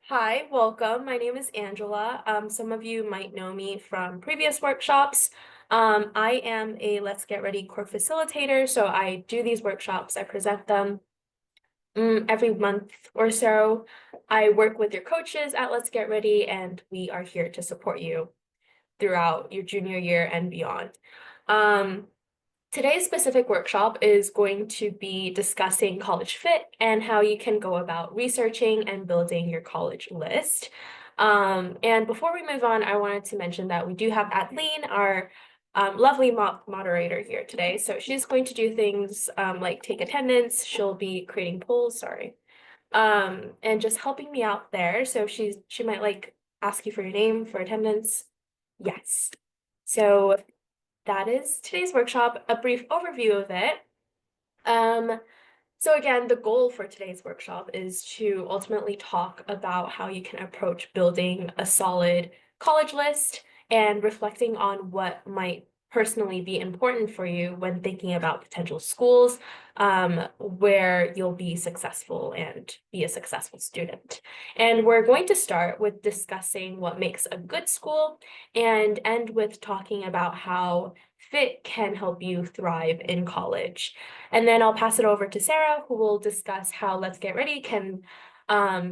Hi, welcome. My name is Angela. Some of you might know me from previous workshops. I am a Let's Get Ready core facilitator, so I do these workshops, I present them every month or so. I work with your coaches at Let's Get Ready, and we are here to support you throughout your junior year and beyond. Um, Today's specific workshop is going to be discussing college fit and how you can go about researching and building your college list. And before we move on, I wanted to mention that we do have Adeline, our lovely moderator here today. So she's going to do things like take attendance. She'll be creating polls, sorry, and just helping me out there. So she might like ask you for your name for attendance. Yes. So that is today's workshop, a brief overview of it. Um, so again, the goal for today's workshop is to ultimately talk about how you can approach building a solid college list and reflecting on what might personally be important for you when thinking about potential schools where you'll be successful and be a successful student. And we're going to start with discussing what makes a good school and end with talking about how fit can help you thrive in college. And then I'll pass it over to Sarah, who will discuss how Let's Get Ready can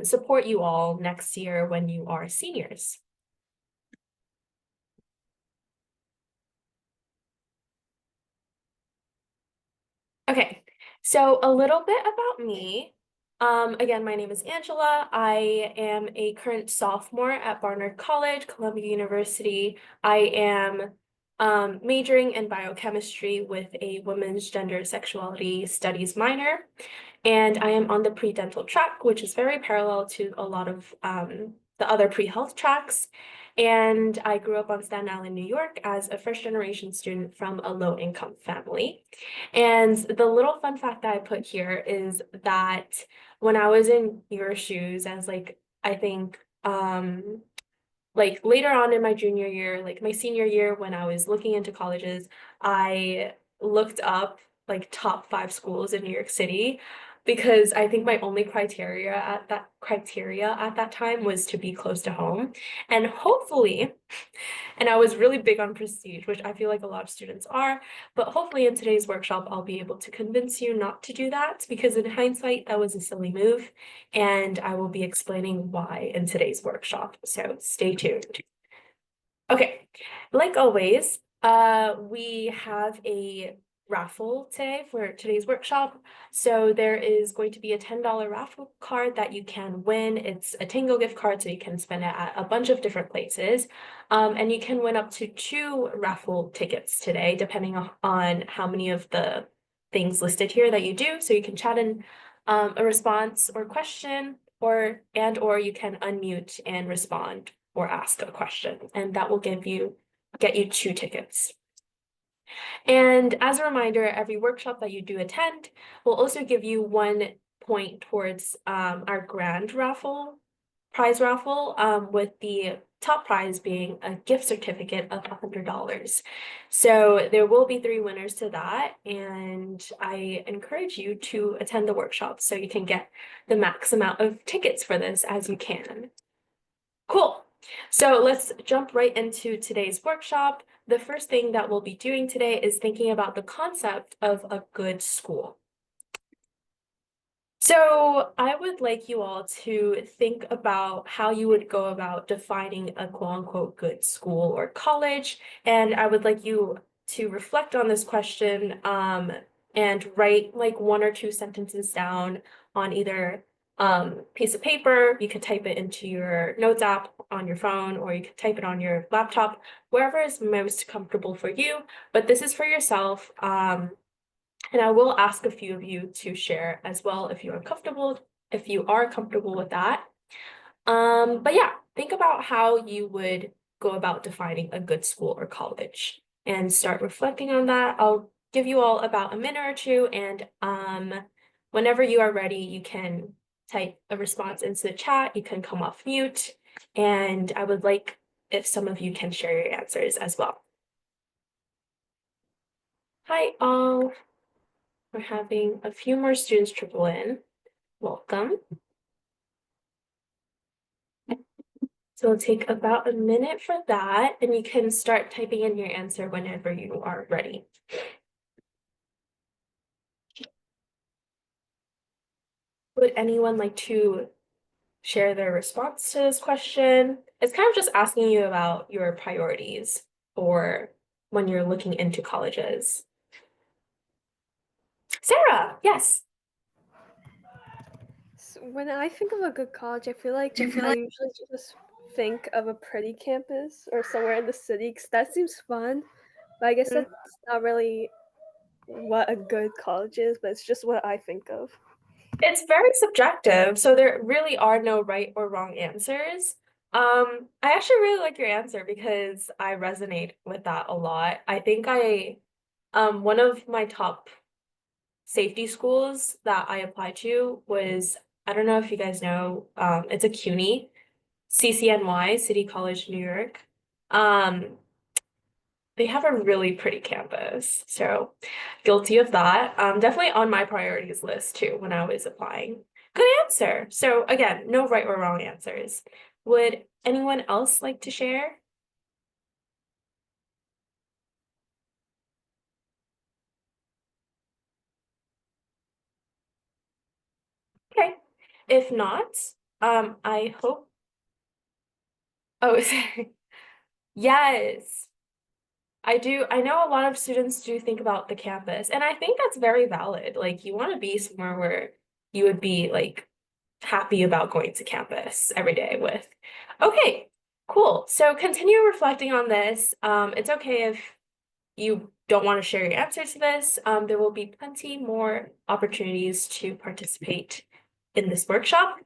support you all next year when you are seniors. Okay, so a little bit about me. Again, my name is Angela. I am a current sophomore at Barnard College, Columbia University. I am majoring in biochemistry with a women's gender sexuality studies minor. And I am on the pre-dental track, which is very parallel to a lot of the other pre-health tracks. And I grew up on Staten Island, New York, as a first-generation student from a low-income family. And the little fun fact that I put here is that when I was in your shoes, as like, I think, like later on in my junior year, like my senior year, when I was looking into colleges, I looked up like top 5 schools in New York City because I think my only criteria at that time was to be close to home. And hopefully, and I was really big on prestige, which I feel like a lot of students are, but hopefully in today's workshop, I'll be able to convince you not to do that because in hindsight, that was a silly move. And I will be explaining why in today's workshop. So stay tuned. Okay, like always, we have a raffle today for today's workshop. So there is going to be a $10 raffle card that you can win. It's a Tango gift card, so you can spend it at a bunch of different places. And you can win up to 2 raffle tickets today, depending on how many of the things listed here that you do. So you can chat in a response or question, or you can unmute and respond or ask a question, and that will get you 2 tickets. And as a reminder, every workshop that you do attend will also give you 1 point towards our grand raffle, prize raffle, with the top prize being a gift certificate of $100. So there will be 3 winners to that, and I encourage you to attend the workshop so you can get the max amount of tickets for this as you can. Cool. So let's jump right into today's workshop. The first thing that we'll be doing today is thinking about the concept of a good school. So I would like you all to think about how you would go about defining a quote unquote good school or college. And I would like you to reflect on this question and write like 1 or 2 sentences down on either piece of paper. You could type it into your notes app on your phone, or you could type it on your laptop, wherever is most comfortable for you. But this is for yourself. And I will ask a few of you to share as well if you are comfortable with that. But yeah, think about how you would go about defining a good school or college and start reflecting on that. I'll give you all about a minute or two, and whenever you are ready, you can type a response into the chat. You can come off mute, and I would like if some of you can share your answers as well. Hi all. We're having a few more students trickle in. Welcome. So it'll take about a minute for that, and you can start typing in your answer whenever you are ready. Would anyone like to share their response to this question? It's kind of just asking you about your priorities for when you're looking into colleges. Sarah, yes. So when I think of a good college, I feel like I usually just think of a pretty campus or somewhere in the city because that seems fun. But I guess Mm, that's not really what a good college is, but it's just what I think of. It's very subjective, so there really are no right or wrong answers. I actually really like your answer because I resonate with that a lot. I think one of my top safety schools that I applied to was, I don't know if you guys know, it's a CUNY, CCNY, City College, New York. Um, they have a really pretty campus, so guilty of that. Definitely on my priorities list too when I was applying. Good answer. So again, no right or wrong answers. Would anyone else like to share? Okay. If not, I hope. Oh, sorry. Yes. I do. I know a lot of students do think about the campus, and I think that's very valid. Like, you want to be somewhere where you would be like happy about going to campus every day with. Okay, cool. So continue reflecting on this. It's okay if you don't want to share your answer to this. There will be plenty more opportunities to participate in this workshop.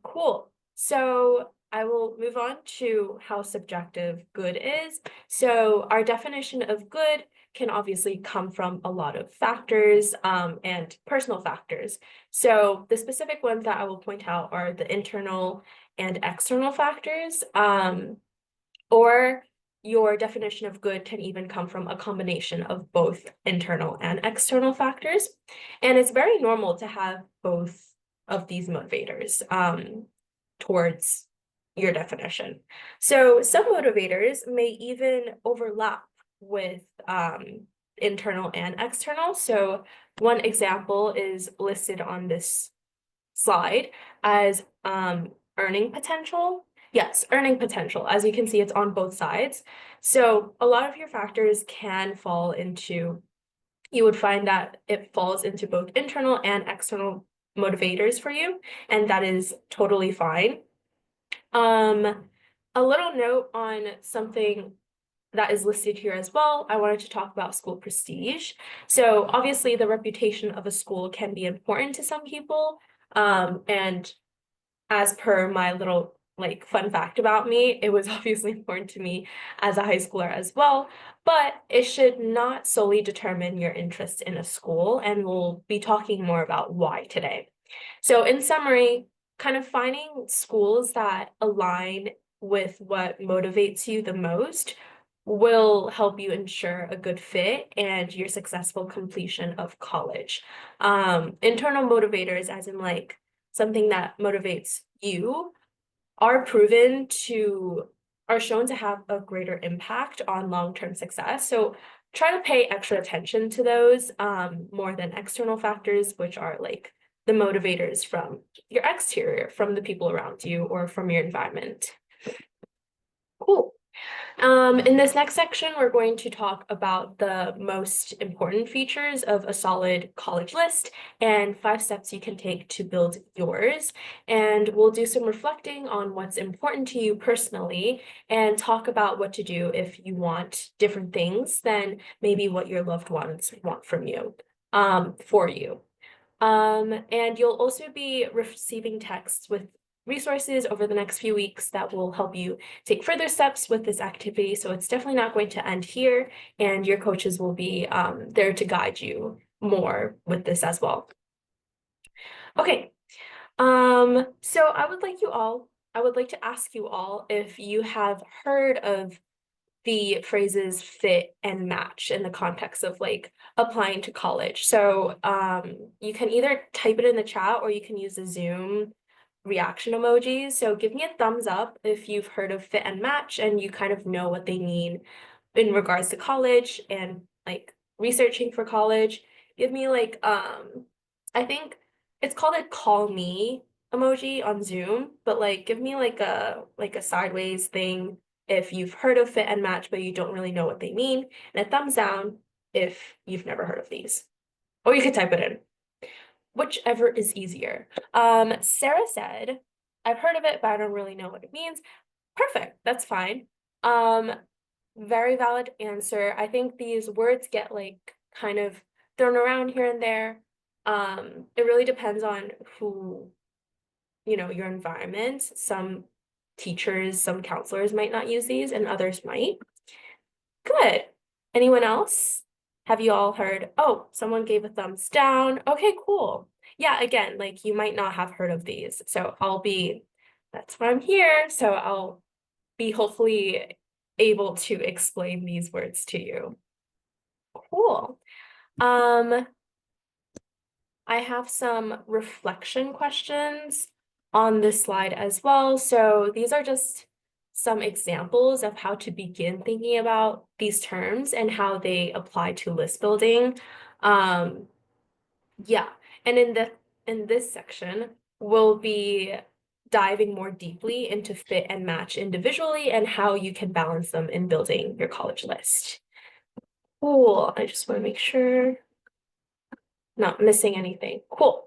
Cool. So I will move on to how subjective good is. So our definition of good can obviously come from a lot of factors and personal factors. So the specific ones that I will point out are the internal and external factors. Or your definition of good can even come from a combination of both internal and external factors. And it's very normal to have both of these motivators towards your definition. So some motivators may even overlap with internal and external. So one example is listed on this slide as earning potential. Yes, earning potential. As you can see, it's on both sides. So a lot of your factors can fall into, you would find that it falls into both internal and external motivators for you, and that is totally fine. A little note on something that is listed here as well. I wanted to talk about school prestige. So obviously the reputation of a school can be important to some people. And as per my little like fun fact about me, it was obviously important to me as a high schooler as well, but it should not solely determine your interest in a school, and we'll be talking more about why today. So in summary, kind of finding schools that align with what motivates you the most will help you ensure a good fit and your successful completion of college. Internal motivators, as in like something that motivates you, are proven to are shown to have a greater impact on long-term success. So try to pay extra attention to those more than external factors, which are like the motivators from your exterior, from the people around you, or from your environment. Cool. In this next section, we're going to talk about the most important features of a solid college list and 5 steps you can take to build yours. And we'll do some reflecting on what's important to you personally and talk about what to do if you want different things than maybe what your loved ones want from you, for you. And you'll also be receiving texts with resources over the next few weeks that will help you take further steps with this activity. So it's definitely not going to end here, and your coaches will be there to guide you more with this as well. Okay, so I would like to ask you all if you have heard of the phrases fit and match in the context of like applying to college. So you can either type it in the chat or you can use the Zoom reaction emojis. So give me a thumbs up if you've heard of fit and match and you kind of know what they mean in regards to college and like researching for college. Give me like I think it's called a call me emoji on Zoom, but like give me like a sideways thing if you've heard of fit and match but you don't really know what they mean, and a thumbs down if you've never heard of these. Or you could type it in. Whichever is easier. Sarah said, I've heard of it, but I don't really know what it means. Perfect, that's fine. Um, very valid answer. I think these words get like kind of thrown around here and there. It really depends on who, your environment. Some teachers, some counselors might not use these and others might. Good. Anyone else? Have you all heard? Oh, someone gave a thumbs down. Okay, cool. Yeah, again, like you might not have heard of these. So that's why I'm here. So I'll be hopefully able to explain these words to you. Cool. Um, I have some reflection questions on this slide as well. So these are just some examples of how to begin thinking about these terms and how they apply to list building. Um, yeah, and in this section, we'll be diving more deeply into fit and match individually and how you can balance them in building your college list. Cool. I just want to make sure not missing anything. Cool.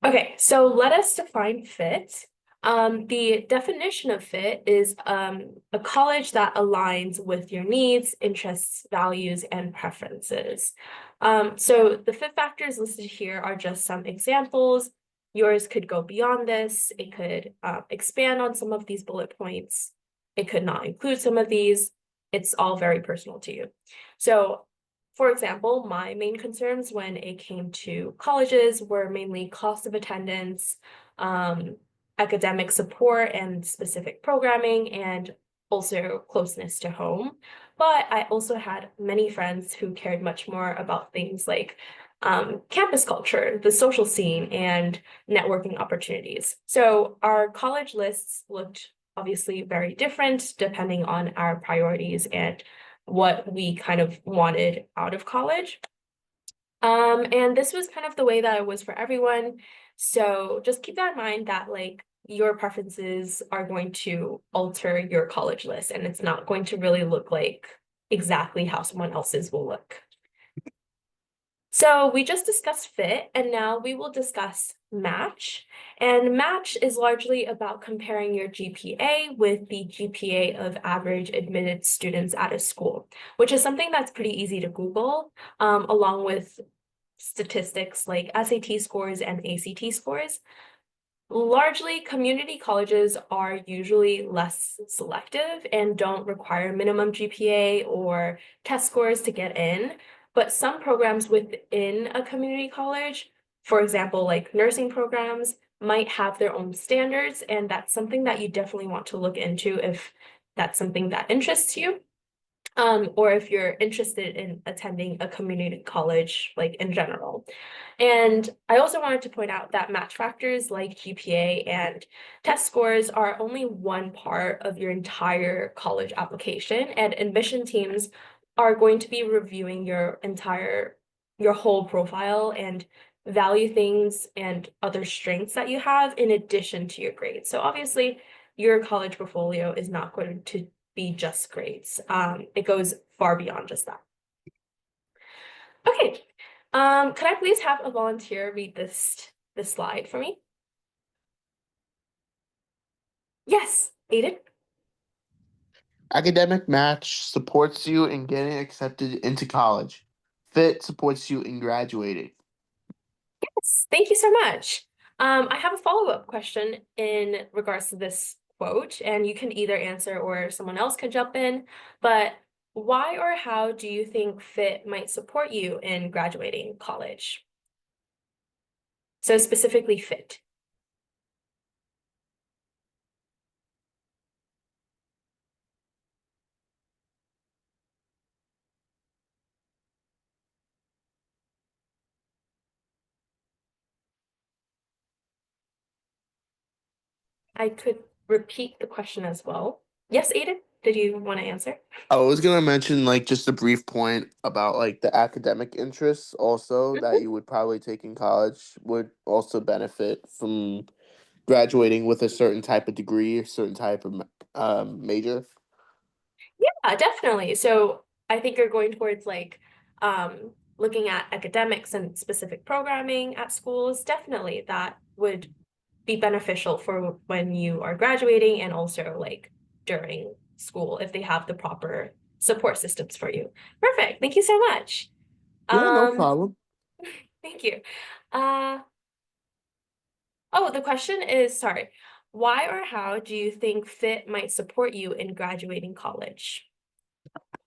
Okay, so let us define fit. The definition of fit is a college that aligns with your needs, interests, values, and preferences. So the fit factors listed here are just some examples. Yours could go beyond this. It could expand on some of these bullet points. It could not include some of these. It's all very personal to you. So for example, my main concerns when it came to colleges were mainly cost of attendance, academic support and specific programming, and also closeness to home. But I also had many friends who cared much more about things like campus culture, the social scene, and networking opportunities. So our college lists looked obviously very different depending on our priorities and what we kind of wanted out of college. And this was kind of the way that it was for everyone. So just keep that in mind that like your preferences are going to alter your college list and it's not going to really look like exactly how someone else's will look. So we just discussed fit, and now we will discuss match. And match is largely about comparing your GPA with the GPA of average admitted students at a school, which is something that's pretty easy to Google, along with statistics like SAT scores and ACT scores. Largely, community colleges are usually less selective and don't require minimum GPA or test scores to get in, but some programs within a community college, for example, like nursing programs, might have their own standards, and that's something that you definitely want to look into if that's something that interests you. Or if you're interested in attending a community college, like in general. And I also wanted to point out that match factors like GPA and test scores are only one part of your entire college application, and admission teams are going to be reviewing your whole profile and value things and other strengths that you have in addition to your grades. So obviously, your college portfolio is not going to be just grades. It goes far beyond just that. Okay, could I please have a volunteer read this slide for me? Yes, Aiden? Academic match supports you in getting accepted into college. Fit supports you in graduating. Yes, thank you so much. I have a follow-up question in regards to this quote, and you can either answer or someone else can jump in, but why or how do you think fit might support you in graduating college? So specifically fit. I could repeat the question as well. Yes, Aiden, did you want to answer? I was gonna mention like just a brief point about like the academic interests also that you would probably take in college would also benefit from graduating with a certain type of degree, a certain type of major. Yeah, definitely. So I think you're going towards like looking at academics and specific programming at schools. Definitely that would be beneficial for when you are graduating and also like during school if they have the proper support systems for you. Perfect. Thank you so much. Yeah, no Um, problem. thank you. Uh, oh, the question is, sorry, why or how do you think FIT might support you in graduating college?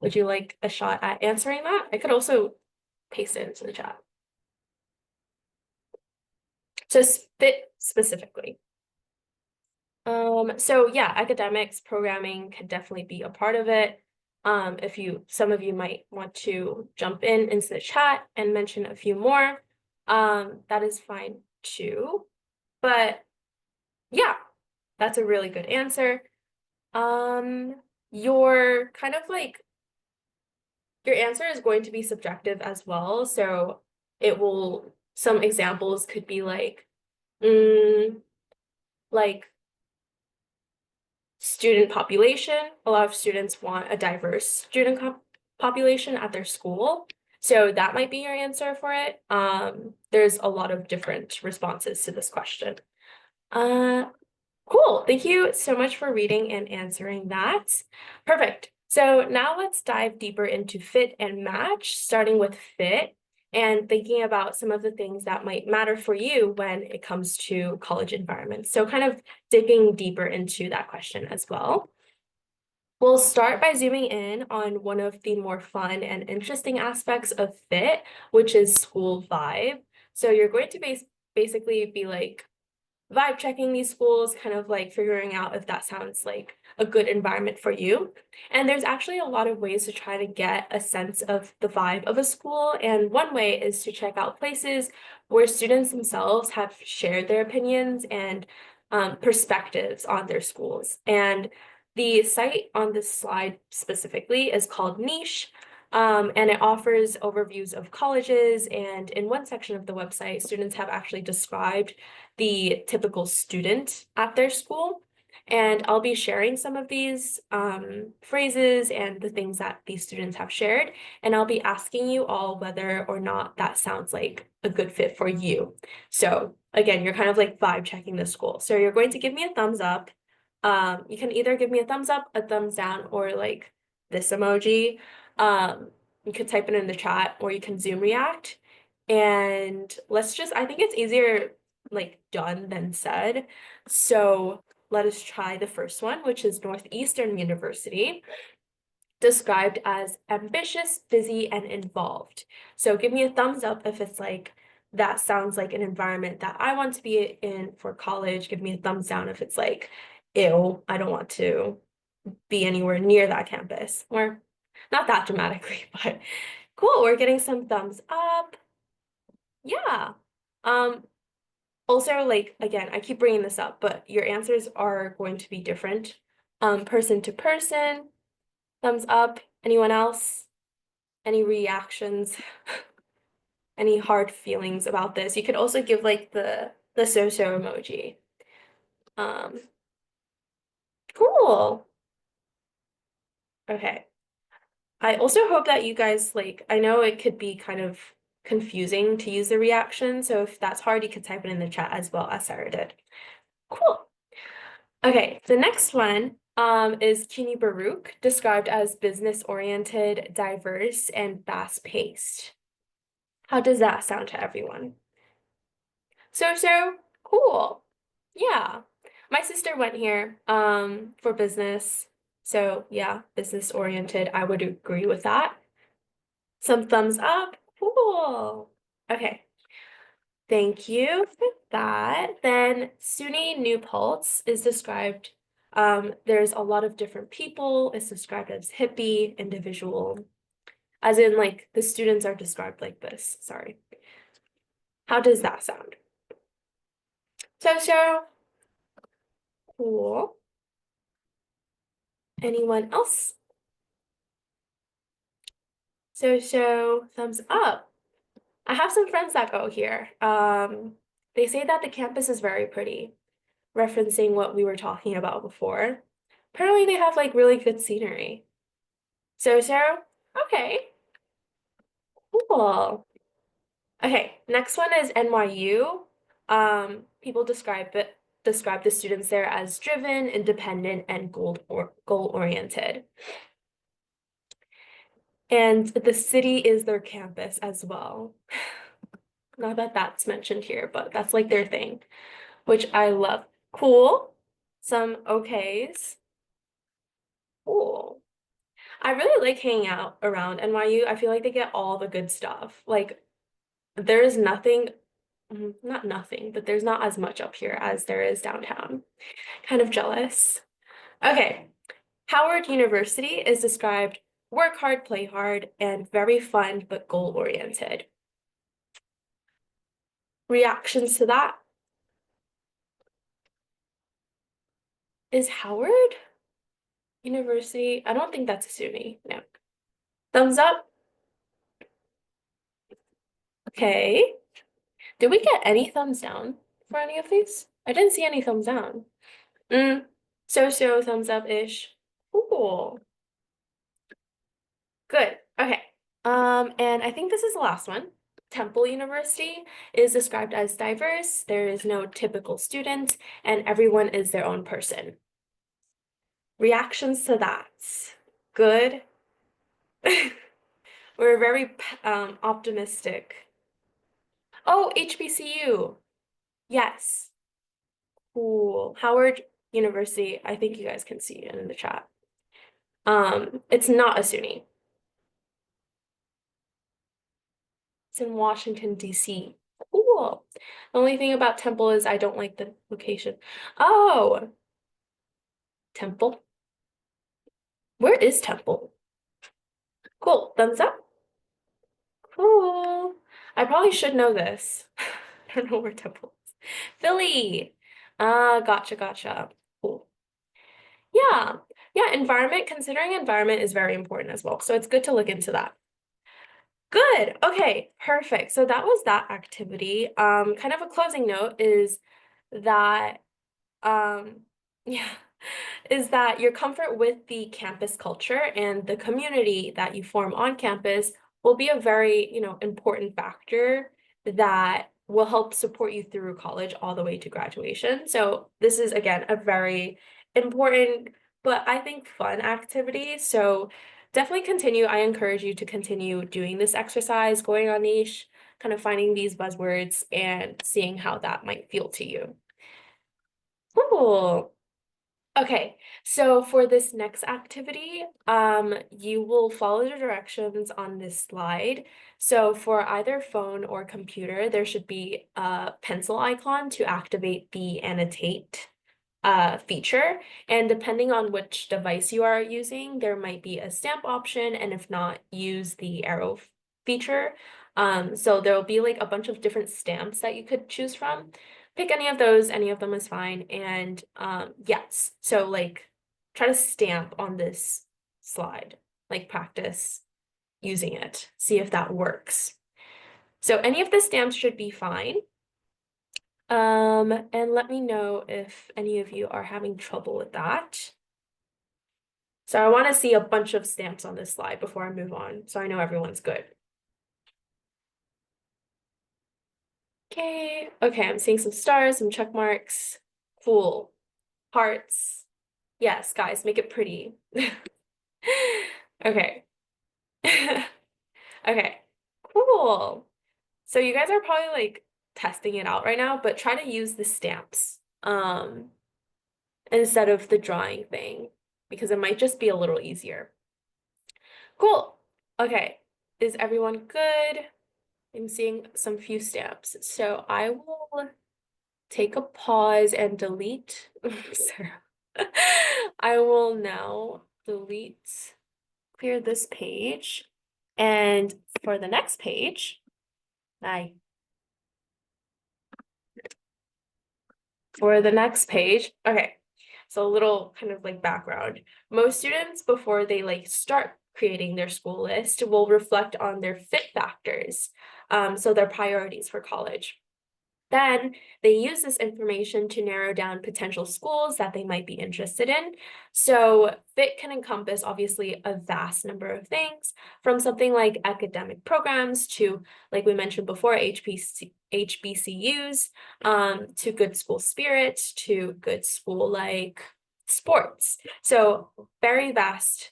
Would you like a shot at answering that? I could also paste it into the chat. So FIT specifically. So yeah, academics, programming could definitely be a part of it. If some of you might want to jump in into the chat and mention a few more, that is fine too. But yeah, that's a really good answer. Um, your kind of like your answer is going to be subjective as well. So some examples could be like student population. A lot of students want a diverse student population at their school. So that might be your answer for it. There's a lot of different responses to this question. Uh, Cool. Thank you so much for reading and answering that. Perfect. So now let's dive deeper into fit and match, starting with fit and thinking about some of the things that might matter for you when it comes to college environments. So kind of digging deeper into that question as well. We'll start by zooming in on one of the more fun and interesting aspects of fit, which is school vibe. So you're going to basically be like vibe checking these schools, kind of like figuring out if that sounds like a good environment for you. And there's actually a lot of ways to try to get a sense of the vibe of a school. And one way is to check out places where students themselves have shared their opinions and perspectives on their schools. And the site on this slide specifically is called Niche. And it offers overviews of colleges. And in one section of the website, students have actually described the typical student at their school. And I'll be sharing some of these phrases and the things that these students have shared. And I'll be asking you all whether or not that sounds like a good fit for you. So again, you're kind of like vibe checking the school. So you're going to give me a thumbs up. You can either give me a thumbs up, a thumbs down, or like this emoji. You could type it in the chat or you can Zoom react. And I think it's easier like done than said. So let us try the first one, which is Northeastern University, described as ambitious, busy, and involved. So give me a thumbs up if it's like, that sounds like an environment that I want to be in for college. Give me a thumbs down if it's like, ew, I don't want to be anywhere near that campus. Or not that dramatically, but cool, we're getting some thumbs up. Yeah. Um, Also, like, again, I keep bringing this up, but your answers are going to be different, person to person. Thumbs up. Anyone else? Any reactions? Any hard feelings about this? You could also give like the so-so emoji. Um, cool. Okay. I also hope that you guys like, I know it could be kind of confusing to use the reaction, so if that's hard, you could type it in the chat as well as Sarah did. Cool. Okay, the next one is Kini Baruch, described as business-oriented, diverse, and fast-paced. How does that sound to everyone? So cool. Yeah. My sister went here for business. So yeah, business-oriented. I would agree with that. Some thumbs up. Cool. Okay. Thank you for that. Then SUNY New Paltz is described, there's a lot of different people. It's described as hippie, individual, as in like the students are described like this. Sorry. How does that sound? So, Cool. Anyone else? So thumbs up. I have some friends that go here. They say that the campus is very pretty, referencing what we were talking about before. Apparently they have like really good scenery. So, okay, cool. Okay, next one is NYU. People describe the students there as driven, independent, and goal-oriented. And the city is their campus as well. Not that that's mentioned here, but that's like their thing, which I love. Cool. Some okays. Cool. I really like hanging out around NYU. I feel like they get all the good stuff. Like, there's nothing, not nothing, but there's not as much up here as there is downtown. Kind of jealous. Okay. Howard University is described work hard, play hard, and very fun but goal-oriented. Reactions to that? Is Howard University? I don't think that's a SUNY. No. Thumbs up? Okay. Did we get any thumbs down for any of these? I didn't see any thumbs down. So thumbs up-ish. Cool. Good. Okay. And I think this is the last one. Temple University is described as diverse. There is no typical student, and everyone is their own person. Reactions to that? Good. We're very optimistic. Oh, HBCU. Yes. Cool. Howard University. I think you guys can see it in the chat. It's not a SUNY. It's in Washington, D.C. Cool. The only thing about Temple is I don't like the location. Oh, Temple. Where is Temple? Cool. Thumbs up. Cool. I probably should know this. I don't know where Temple is. Philly. Gotcha. Cool. Yeah. Yeah, considering environment is very important as well. So it's good to look into that. Good. Okay, perfect. So that was that activity. Kind of a closing note is that yeah, is that your comfort with the campus culture and the community that you form on campus will be a very, important factor that will help support you through college all the way to graduation. So this is, again, a very important, but I think fun activity. So definitely continue. I encourage you to continue doing this exercise, going on niche, kind of finding these buzzwords and seeing how that might feel to you. Cool. Okay, so for this next activity, you will follow the directions on this slide. So for either phone or computer, there should be a pencil icon to activate the annotate feature. And depending on which device you are using, there might be a stamp option, and if not, use the arrow feature. So there will be like a bunch of different stamps that you could choose from. Pick any of those, any of them is fine. And yes, so like try to stamp on this slide, like practice using it, see if that works. So any of the stamps should be fine. And let me know if any of you are having trouble with that. So I want to see a bunch of stamps on this slide before I move on, so I know everyone's good. Okay, I'm seeing some stars, some check marks. Cool. Hearts. Yes, guys, make it pretty. Okay. Okay, cool. So you guys are probably like testing it out right now, but try to use the stamps instead of the drawing thing, because it might just be a little easier. Cool. Okay, is everyone good? I'm seeing some few stamps. So I will take a pause and delete. Sarah. I will now clear this page. And for the next page, okay. So a little kind of like background. Most students, before they like start creating their school list, will reflect on their fit factors, so their priorities for college. Then they use this information to narrow down potential schools that they might be interested in. So fit can encompass obviously a vast number of things, from something like academic programs to, like we mentioned before, HBCUs, to good school spirit, to good school like sports. So very vast,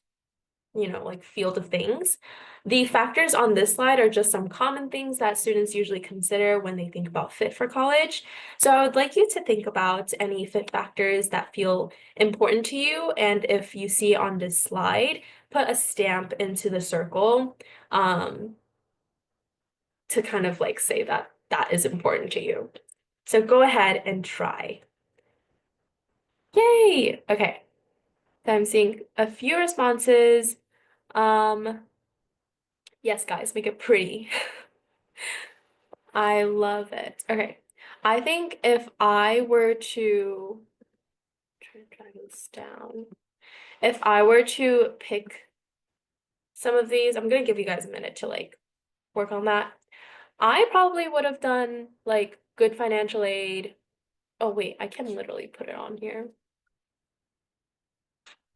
like field of things. The factors on this slide are just some common things that students usually consider when they think about fit for college. So I would like you to think about any fit factors that feel important to you. And if you see on this slide, put a stamp into the circle to kind of like say that that is important to you. So go ahead and try. Yay! Okay. So I'm seeing a few responses. Yes, guys, make it pretty. I love it. Okay. I think if I were to try to drag this down, if I were to pick some of these, I'm gonna give you guys a minute to like work on that. I probably would have done like good financial aid. Oh wait, I can literally put it on here.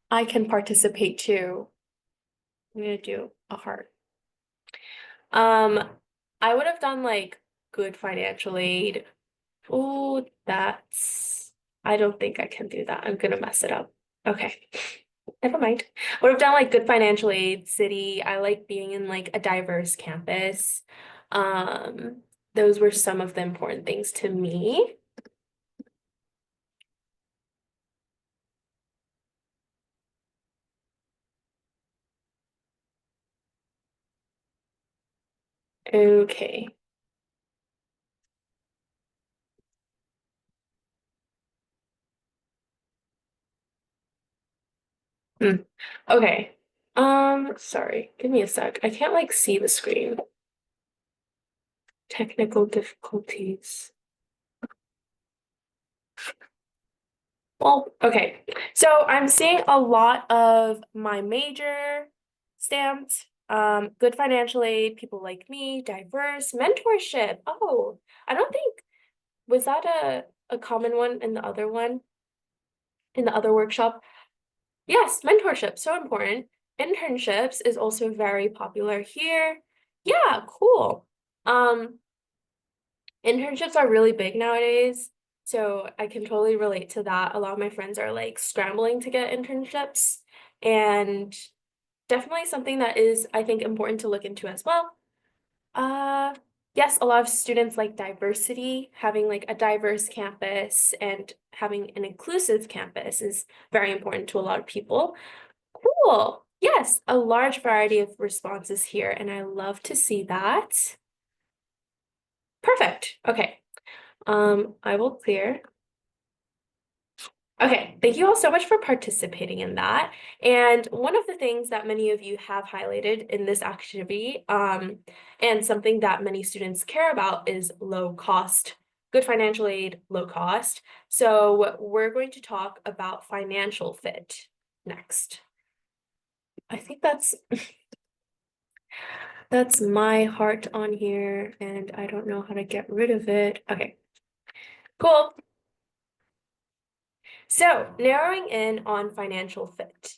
I can participate too. I'm gonna do a heart. I would have done like good financial aid. Oh, I don't think I can do that. I'm gonna mess it up. Okay, never mind. Would have done like good financial aid, city. I like being in like a diverse campus. Um, those were some of the important things to me. Okay. Hmm. Okay. Sorry, give me a sec. I can't like see the screen. Technical difficulties. Well, okay. So I'm seeing a lot of my major stamped, good financial aid, people like me, diverse, mentorship. Oh, I don't think, was that a common one in the other one, in the other workshop? Yes, mentorship, so important. Internships is also very popular here. Yeah, cool. Um, Internships are really big nowadays, so I can totally relate to that. A lot of my friends are like scrambling to get internships, and definitely something that is, I think, important to look into as well. Uh, yes, a lot of students like diversity, having like a diverse campus and having an inclusive campus is very important to a lot of people. Cool. Yes, a large variety of responses here, and I love to see that. Perfect. Okay. I will clear. Okay, thank you all so much for participating in that. And one of the things that many of you have highlighted in this activity, and something that many students care about is low cost, good financial aid, low cost. So we're going to talk about financial fit next. I think that's my heart on here, and I don't know how to get rid of it. Okay, cool. So narrowing in on financial fit.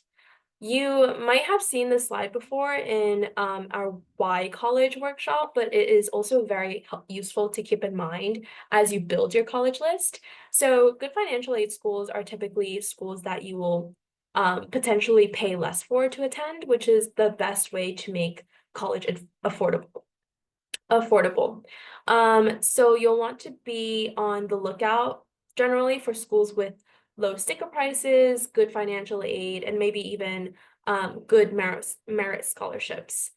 You might have seen this slide before in our Why College workshop, but it is also very useful to keep in mind as you build your college list. So good financial aid schools are typically schools that you will potentially pay less for to attend, which is the best way to make college affordable. So you'll want to be on the lookout generally for schools with low sticker prices, good financial aid, and maybe even good merit scholarships.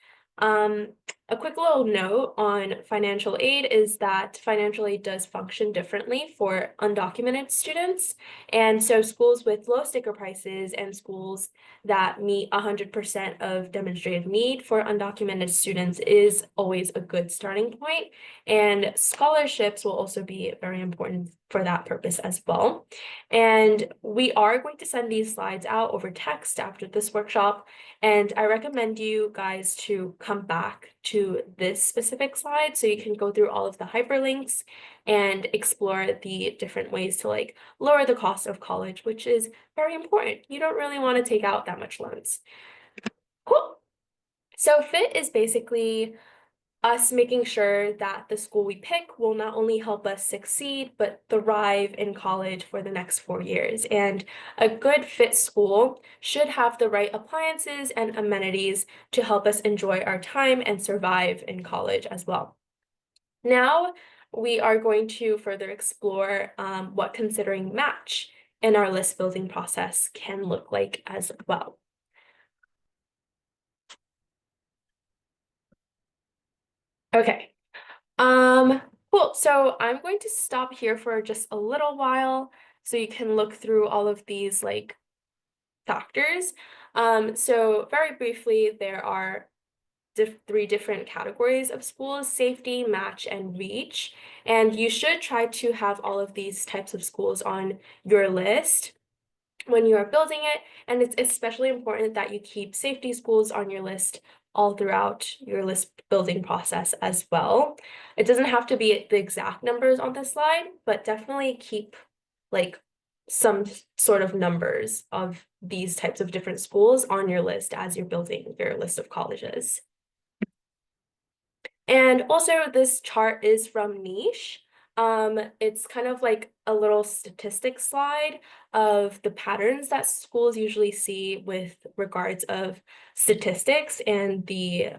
A quick little note on financial aid is that financial aid does function differently for undocumented students. And so schools with low sticker prices and schools that meet 100% of demonstrated need for undocumented students is always a good starting point. And scholarships will also be very important for that purpose as well. And we are going to send these slides out over text after this workshop. And I recommend you guys to come back to this specific slide so you can go through all of the hyperlinks and explore the different ways to like lower the cost of college, which is very important. You don't really want to take out that much loans. Cool. So FIT is basically us making sure that the school we pick will not only help us succeed, but thrive in college for the next 4 years. And a good fit school should have the right appliances and amenities to help us enjoy our time and survive in college as well. Now, we are going to further explore what considering match in our list building process can look like as well. Okay. Cool. So I'm going to stop here for just a little while so you can look through all of these like factors. So very briefly, there are three different categories of schools: safety, match, and reach. And you should try to have all of these types of schools on your list when you are building it. And it's especially important that you keep safety schools on your list all throughout your list building process as well. It doesn't have to be the exact numbers on this slide, but definitely keep like some sort of numbers of these types of different schools on your list as you're building your list of colleges. And also this chart is from Niche. It's kind of like a little statistics slide of the patterns that schools usually see with regards of statistics and the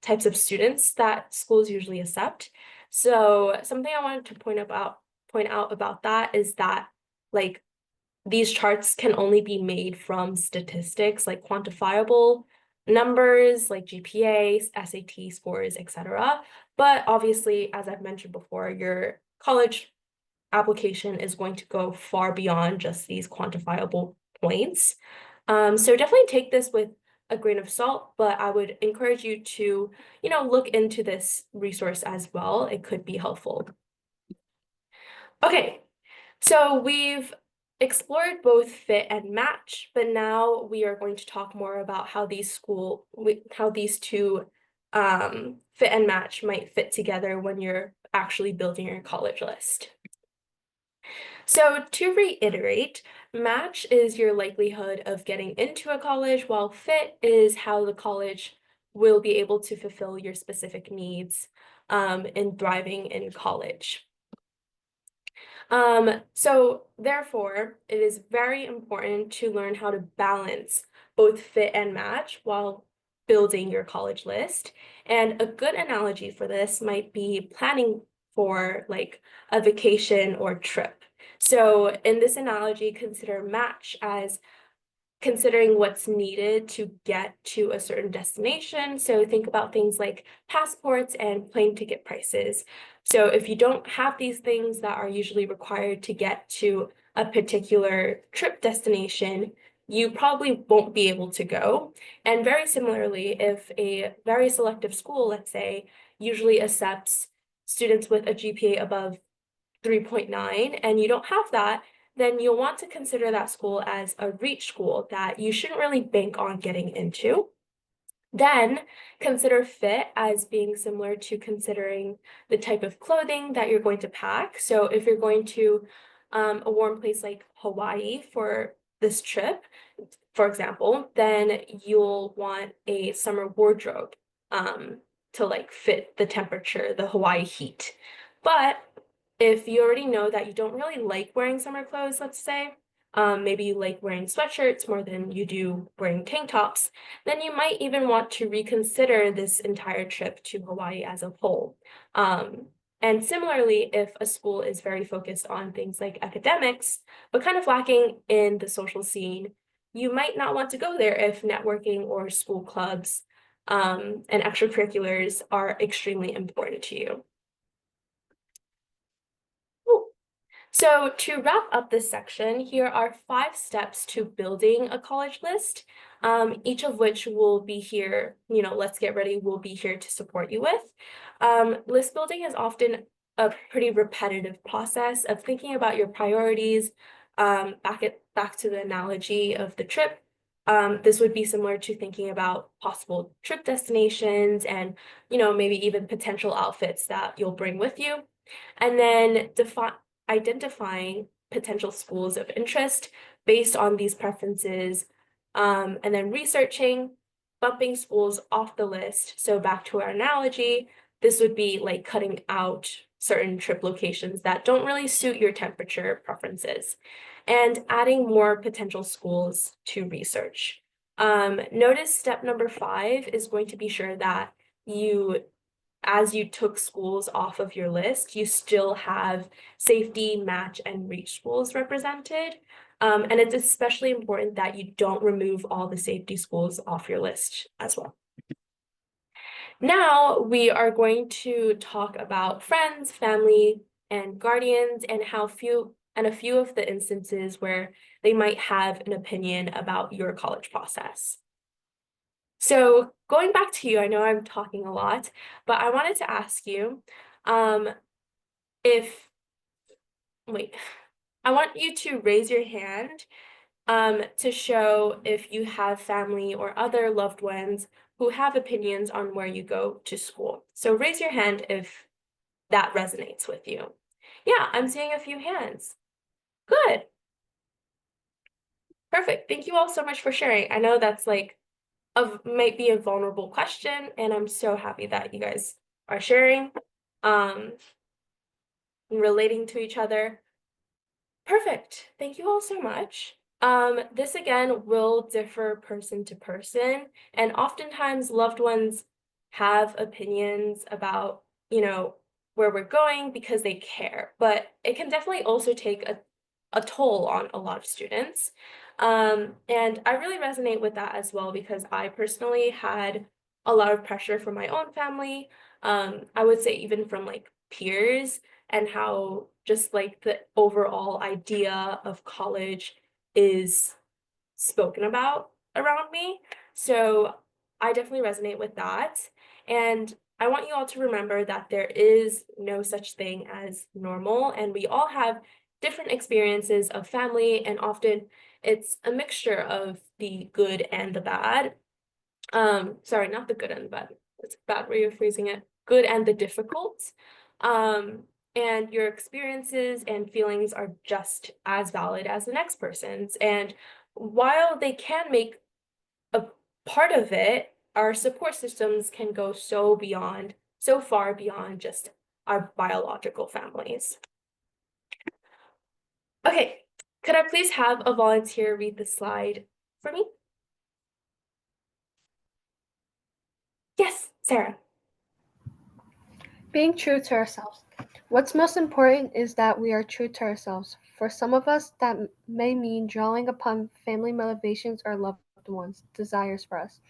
types of students that schools usually accept. So something I wanted to point out about that is that like these charts can only be made from statistics, like quantifiable numbers like GPA, SAT scores, etc. But obviously, as I've mentioned before, your college application is going to go far beyond just these quantifiable points. So definitely take this with a grain of salt, but I would encourage you to, look into this resource as well. It could be helpful. Okay, so we've explored both fit and match, but now we are going to talk more about how these two fit and match might fit together when you're actually building your college list. So to reiterate, match is your likelihood of getting into a college, while fit is how the college will be able to fulfill your specific needs in thriving in college. So therefore, it is very important to learn how to balance both fit and match while building your college list. And a good analogy for this might be planning for like a vacation or trip. So in this analogy, consider match as considering what's needed to get to a certain destination. So think about things like passports and plane ticket prices. So if you don't have these things that are usually required to get to a particular trip destination, you probably won't be able to go. And very similarly, if a very selective school, let's say, usually accepts students with a GPA above 3.9 and you don't have that, then you'll want to consider that school as a reach school that you shouldn't really bank on getting into. Then consider fit as being similar to considering the type of clothing that you're going to pack. So if you're going to a warm place like Hawaii for this trip, for example, then you'll want a summer wardrobe to like fit the temperature, the Hawaii heat. But if you already know that you don't really like wearing summer clothes, let's say, maybe you like wearing sweatshirts more than you do wearing tank tops, then you might even want to reconsider this entire trip to Hawaii as a whole. And similarly, if a school is very focused on things like academics, but kind of lacking in the social scene, you might not want to go there if networking or school clubs and extracurriculars are extremely important to you. So to wrap up this section, here are 5 steps to building a college list, each of which will be here, Let's Get Ready will be here to support you with. List building is often a pretty repetitive process of thinking about your priorities. Back to the analogy of the trip. This would be similar to thinking about possible trip destinations and, maybe even potential outfits that you'll bring with you. And then identifying potential schools of interest based on these preferences, and then researching, bumping schools off the list. So back to our analogy, this would be like cutting out certain trip locations that don't really suit your temperature preferences, and adding more potential schools to research. Notice step number 5 is going to be sure that as you took schools off of your list, you still have safety, match, and reach schools represented. And it's especially important that you don't remove all the safety schools off your list as well. Now we are going to talk about friends, family, and guardians, and a few of the instances where they might have an opinion about your college process. So going back to you, I know I'm talking a lot, but I wanted to ask you, I want you to raise your hand to show if you have family or other loved ones who have opinions on where you go to school. So raise your hand if that resonates with you. Yeah, I'm seeing a few hands. Good. Perfect. Thank you all so much for sharing. I know that's might be a vulnerable question, and I'm so happy that you guys are sharing, relating to each other. Perfect. Thank you all so much. This again will differ person to person, and oftentimes loved ones have opinions about, where we're going because they care, but it can definitely also take a toll on a lot of students. And I really resonate with that as well because I personally had a lot of pressure from my own family. I would say even from peers, and how just the overall idea of college is spoken about around me. So I definitely resonate with that. And I want you all to remember that there is no such thing as normal, and we all have different experiences of family, and often it's a mixture of the good and the bad. Sorry, not the good and the bad. That's a bad way of phrasing it. Good and the difficult. And your experiences and feelings are just as valid as the next person's. And while they can make a part of it, our support systems can go so far beyond just our biological families. Okay, could I please have a volunteer read the slide for me? Yes, Sarah. Being true to ourselves. What's most important is that we are true to ourselves. For some of us, that may mean drawing upon family motivations or loved ones' desires for us.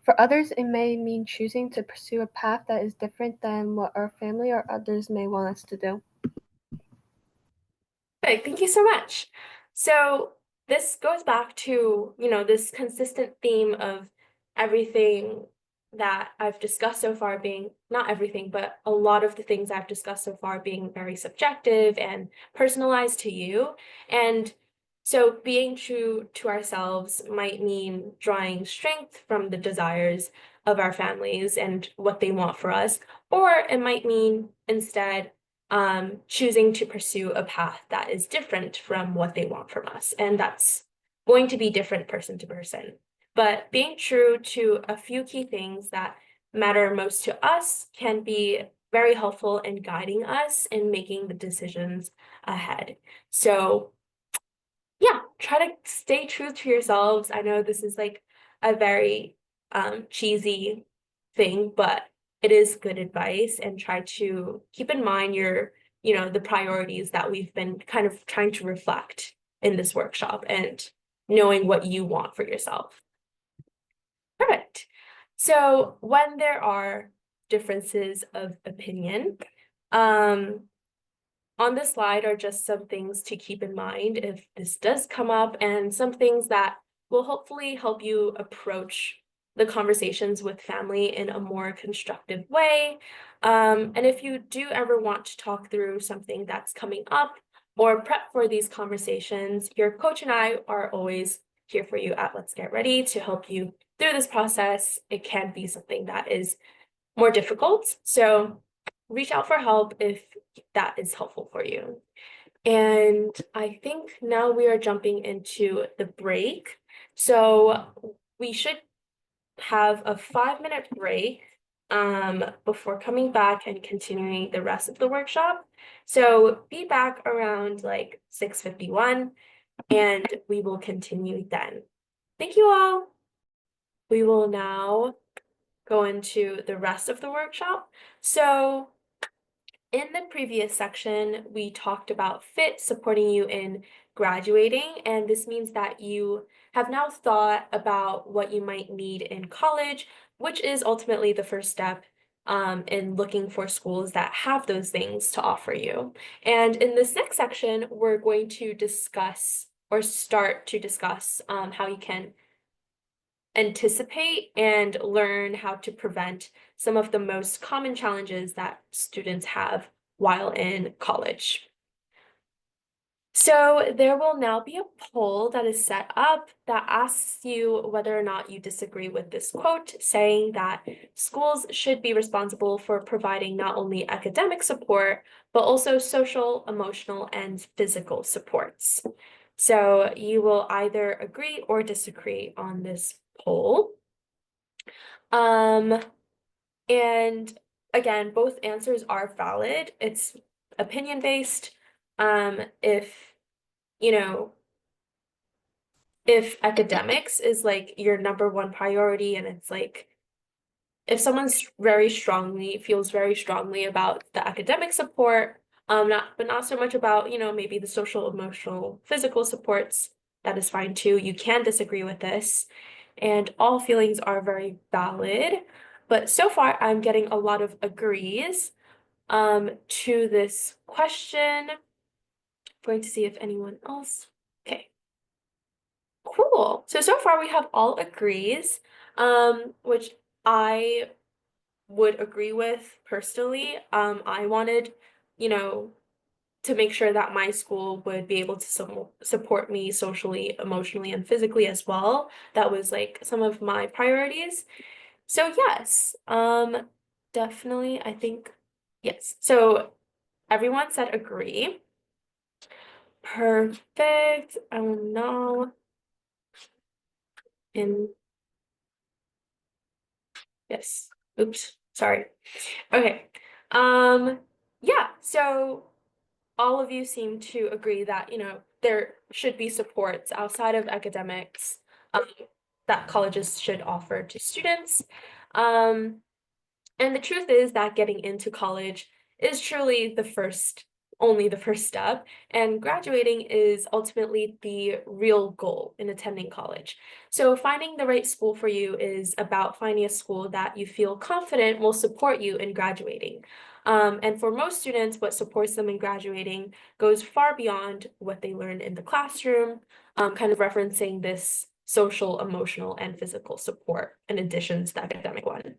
For others, it may mean choosing to pursue a path that is different than what our family or others may want us to do. Perfect. Thank you so much. So this goes back to, this consistent theme of everything that I've discussed so far being, not everything, but a lot of the things I've discussed so far being very subjective and personalized to you. And so being true to ourselves might mean drawing strength from the desires of our families and what they want for us, or it might mean instead choosing to pursue a path that is different from what they want from us. And that's going to be different person to person. But being true to a few key things that matter most to us can be very helpful in guiding us in making the decisions ahead. So yeah, try to stay true to yourselves. I know this is a very cheesy thing, but it is good advice, and try to keep in mind the priorities that we've been kind of trying to reflect in this workshop, and knowing what you want for yourself. Perfect. So when there are differences of opinion, on this slide are just some things to keep in mind if this does come up, and some things that will hopefully help you approach the conversations with family in a more constructive way. And if you do ever want to talk through something that's coming up or prep for these conversations, your coach and I are always here for you at Let's Get Ready to help you through this process. It can be something that is more difficult, so reach out for help if that is helpful for you. And I think now we are jumping into the break. So we should have a 5-minute break before coming back and continuing the rest of the workshop. So be back around like 6:51 and we will continue then. Thank you all. We will now go into the rest of the workshop. So in the previous section, we talked about FIT supporting you in graduating, and this means that you have now thought about what you might need in college, which is ultimately the first step in looking for schools that have those things to offer you. And in this next section, we're going to discuss or start to discuss how you can anticipate and learn how to prevent some of the most common challenges that students have while in college. So there will now be a poll that is set up that asks you whether or not you disagree with this quote, saying that schools should be responsible for providing not only academic support, but also social, emotional, and physical supports. So you will either agree or disagree on this poll. And again, both answers are valid. It's opinion-based. If, you know, if academics is like your number one priority and it's like if someone's feels very strongly about the academic support, not so much about, maybe the social, emotional, physical supports, that is fine too. You can disagree with this, and all feelings are very valid. But so far, I'm getting a lot of agrees to this question. I'm going to see if anyone else. Okay. Cool. So far we have all agrees, which I would agree with personally. I wanted, you know, to make sure that my school would be able to support me socially, emotionally, and physically as well. That was like some of my priorities. So yes, definitely, I think, yes. So everyone said agree. Perfect. I will now in, yes, oops, sorry. Okay, yeah, so all of you seem to agree that, there should be supports outside of academics, um, that colleges should offer to students. And the truth is that getting into college is truly only the first step, and graduating is ultimately the real goal in attending college. So finding the right school for you is about finding a school that you feel confident will support you in graduating. And for most students, what supports them in graduating goes far beyond what they learn in the classroom, kind of referencing this social, emotional, and physical support in addition to the academic one.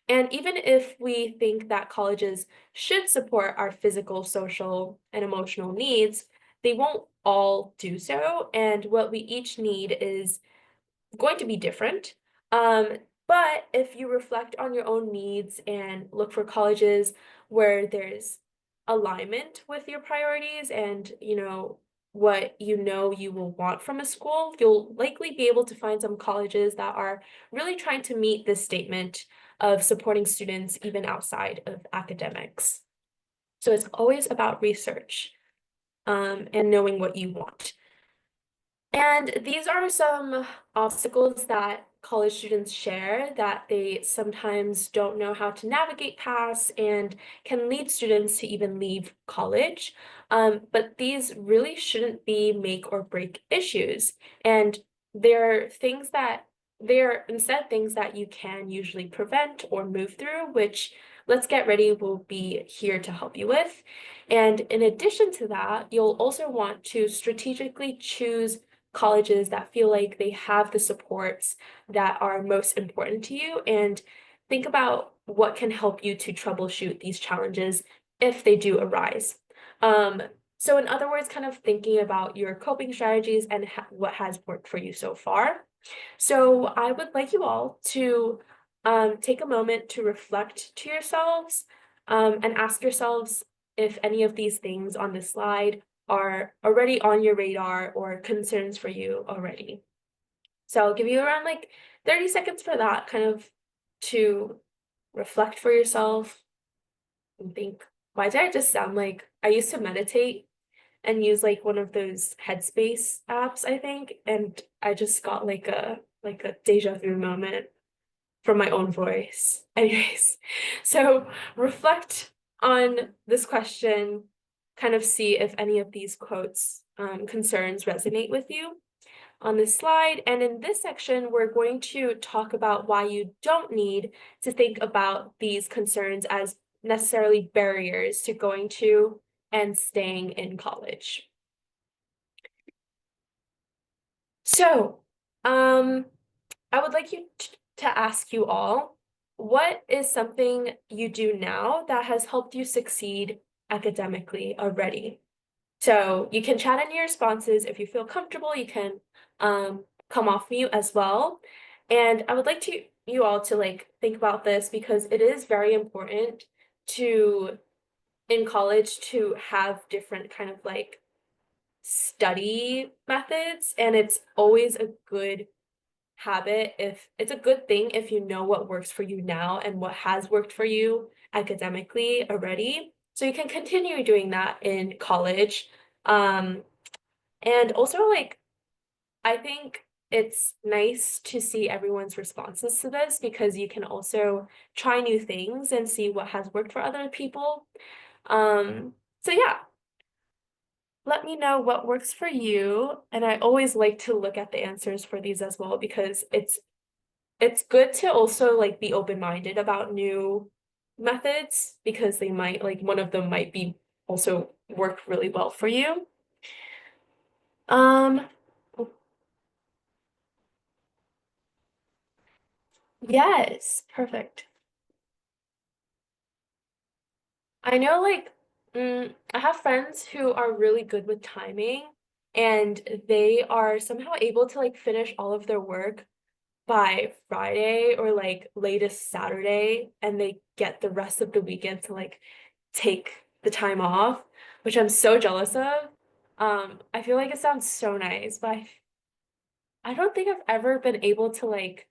And even if we think that colleges should support our physical, social, and emotional needs, they won't all do so. And what we each need is going to be different. But if you reflect on your own needs and look for colleges where there's alignment with your priorities and, what you will want from a school, you'll likely be able to find some colleges that are really trying to meet this statement of supporting students even outside of academics. So it's always about research, and knowing what you want. And these are some obstacles that college students share that they sometimes don't know how to navigate past and can lead students to even leave college. But these really shouldn't be make or break issues. And they're things that they're instead things that you can usually prevent or move through, which Let's Get Ready will be here to help you with. And in addition to that, you'll also want to strategically choose colleges that feel like they have the supports that are most important to you, and think about what can help you to troubleshoot these challenges if they do arise. Um, so in other words, kind of thinking about your coping strategies and what has worked for you so far. So I would like you all to take a moment to reflect to yourselves and ask yourselves if any of these things on this slide are already on your radar or concerns for you already. So I'll give you around like 30 seconds for that, kind of to reflect for yourself and think, why did I just sound like I used to meditate and use like one of those Headspace apps, I think, and I just got like a deja vu moment from my own voice. Anyways, so reflect on this question, kind of see if any of these quotes, concerns resonate with you on this slide. And in this section, we're going to talk about why you don't need to think about these concerns as necessarily barriers to going to and staying in college. So, I would like you to ask you all, what is something you do now that has helped you succeed academically already? So you can chat in your responses. If you feel comfortable, you can come off mute as well. And I would like you all to like think about this because it is very important to in college to have different kind of like study methods, and it's always a good habit if it's a good thing if you know what works for you now and what has worked for you academically already. So you can continue doing that in college. And also like I think it's nice to see everyone's responses to this because you can also try new things and see what has worked for other people. So yeah, let me know what works for you. And I always like to look at the answers for these as well because it's good to also like be open-minded about new methods because they might like one of them might be also work really well for you. Um, yes, perfect. I know like I have friends who are really good with timing and they are somehow able to like finish all of their work by Friday or like latest Saturday, and they get the rest of the weekend to like take the time off, which I'm so jealous of. I feel like it sounds so nice, but I don't think I've ever been able to like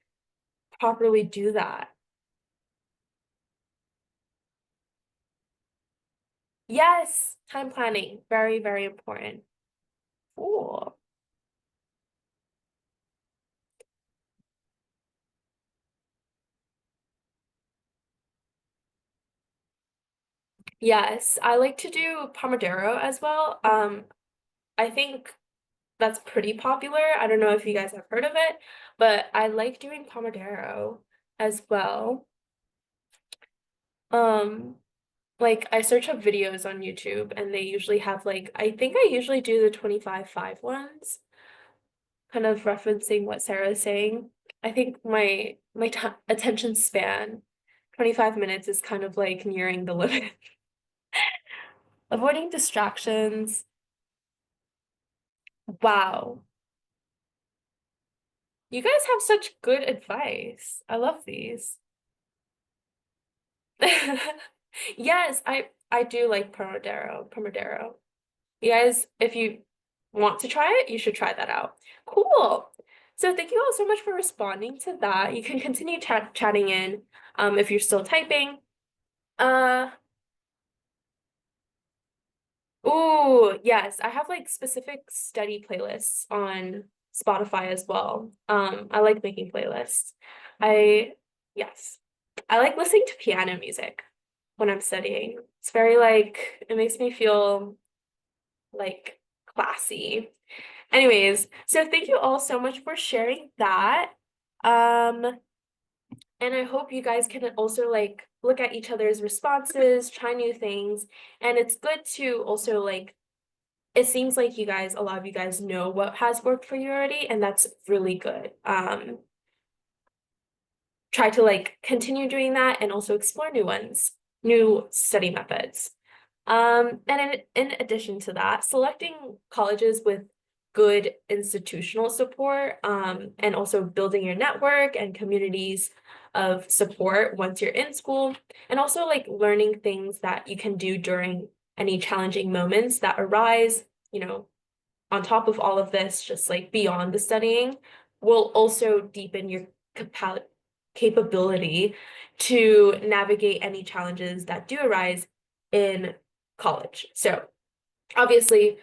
properly do that. Yes, time planning, very, very important. Cool. Yes, I like to do Pomodoro as well. I think that's pretty popular. I don't know if you guys have heard of it, but I like doing Pomodoro as well. Um, like I search up videos on YouTube and they usually have like I think I usually do the 25-5 ones, kind of referencing what Sarah is saying. I think my attention span, 25 minutes is kind of like nearing the limit. Avoiding distractions. Wow. You guys have such good advice. I love these. Yes, I do like Pomodoro. You guys, if you want to try it, you should try that out. Cool. So thank you all so much for responding to that. You can continue chatting in if you're still typing. Uh, ooh, yes, I have like specific study playlists on Spotify as well. I like making playlists. I, yes, I like listening to piano music when I'm studying. It's very like, it makes me feel like classy. Anyways, so thank you all so much for sharing that. And I hope you guys can also like look at each other's responses, try new things, and it's good to also like it seems like a lot of you guys know what has worked for you already, and that's really good. Try to like continue doing that and also explore new ones, new study methods. And in addition to that, selecting colleges with good institutional support, and also building your network and communities of support once you're in school, and also like learning things that you can do during any challenging moments that arise, on top of all of this, just like beyond the studying, will also deepen your capability to navigate any challenges that do arise in college. So obviously,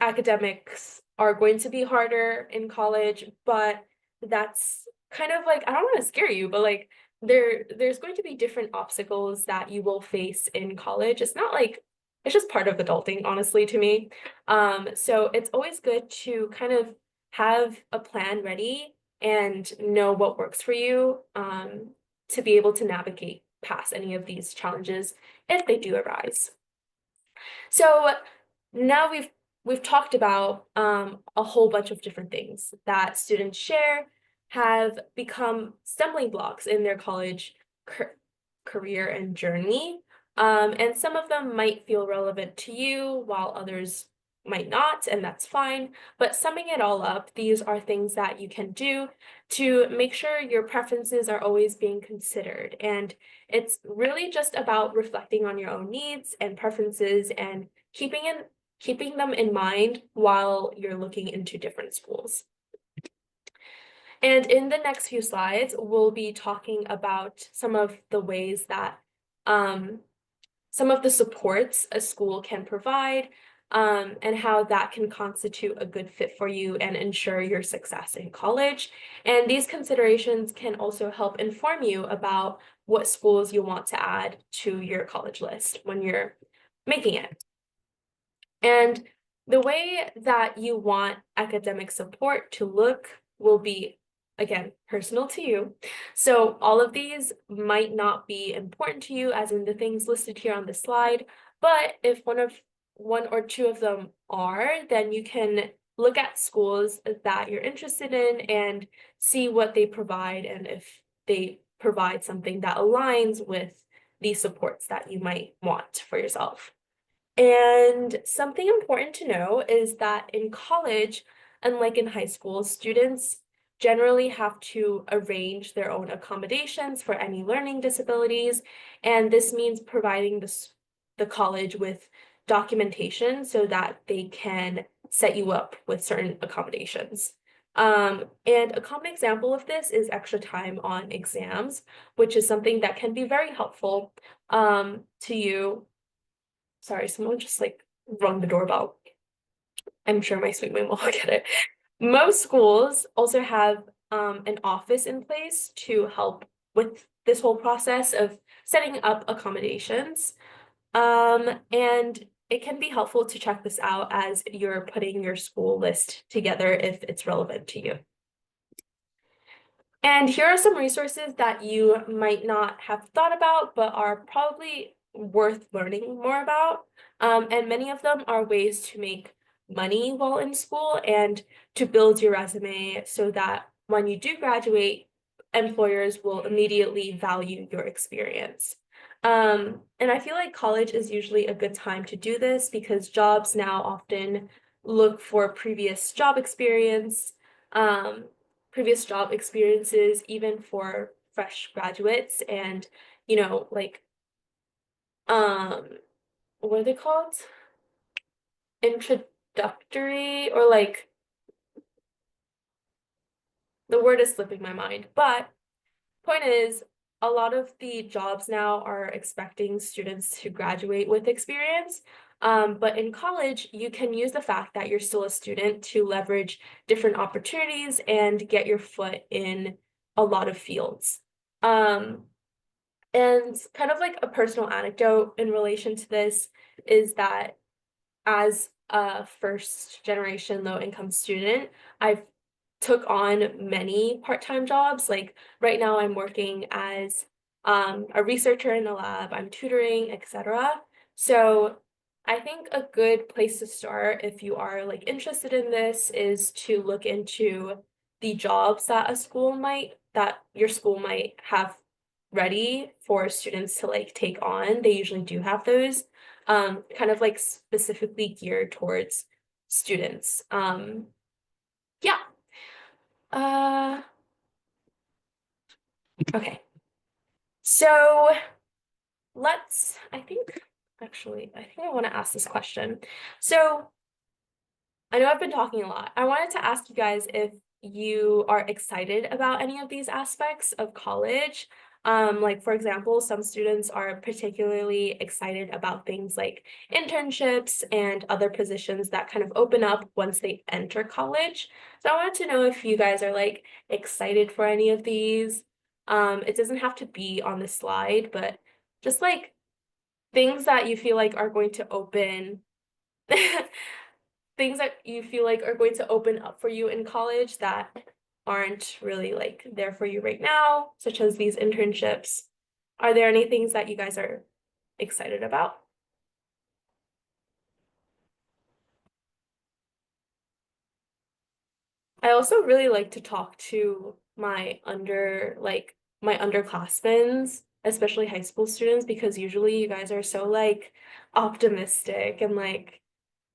academics are going to be harder in college, but that's kind of like, I don't want to scare you, but like there's going to be different obstacles that you will face in college. It's not like it's just part of adulting, honestly, to me. So it's always good to kind of have a plan ready and know what works for you, to be able to navigate past any of these challenges if they do arise. So now we've talked about a whole bunch of different things that students share have become stumbling blocks in their college career and journey. And some of them might feel relevant to you, while others might not, and that's fine. But summing it all up, these are things that you can do to make sure your preferences are always being considered. And it's really just about reflecting on your own needs and preferences and keeping them in mind while you're looking into different schools. And in the next few slides, we'll be talking about some of the ways that some of the supports a school can provide, and how that can constitute a good fit for you and ensure your success in college. And these considerations can also help inform you about what schools you want to add to your college list when you're making it. And the way that you want academic support to look will be, again, personal to you. So all of these might not be important to you, as in the things listed here on the slide, but if one or two of them are, then you can look at schools that you're interested in and see what they provide, and if they provide something that aligns with the supports that you might want for yourself. And something important to know is that in college, unlike in high school, students generally have to arrange their own accommodations for any learning disabilities. And this means providing the college with documentation so that they can set you up with certain accommodations. And a common example of this is extra time on exams, which is something that can be very helpful to you. Sorry, someone just like rung the doorbell. I'm sure my sweet mom will get it. Most schools also have an office in place to help with this whole process of setting up accommodations. And it can be helpful to check this out as you're putting your school list together if it's relevant to you. And here are some resources that you might not have thought about, but are probably worth learning more about. And many of them are ways to make money while in school and to build your resume so that when you do graduate, employers will immediately value your experience. And I feel like college is usually a good time to do this because jobs now often look for previous job experience. Previous job experiences, even for fresh graduates, and like what are they called? Introductory, or like the word is slipping my mind, but point is, a lot of the jobs now are expecting students to graduate with experience. But in college, you can use the fact that you're still a student to leverage different opportunities and get your foot in a lot of fields. And kind of like a personal anecdote in relation to this is that as a first generation low income student, I've took on many part-time jobs. Like right now I'm working as a researcher in a lab, I'm tutoring, etc. So I think a good place to start if you are like interested in this is to look into the jobs that your school might have ready for students to like take on. They usually do have those kind of like specifically geared towards students. Yeah. Uh, okay. So I think I want to ask this question. So I know I've been talking a lot. I wanted to ask you guys if you are excited about any of these aspects of college. Like for example, some students are particularly excited about things like internships and other positions that kind of open up once they enter college. So I wanted to know if you guys are like excited for any of these. It doesn't have to be on the slide, but just like things that you feel like are going to open things that you feel like are going to open up for you in college that aren't really like there for you right now, such as these internships. Are there any things that you guys are excited about? I also really like to talk to my underclassmen, especially high school students, because usually you guys are so like optimistic and like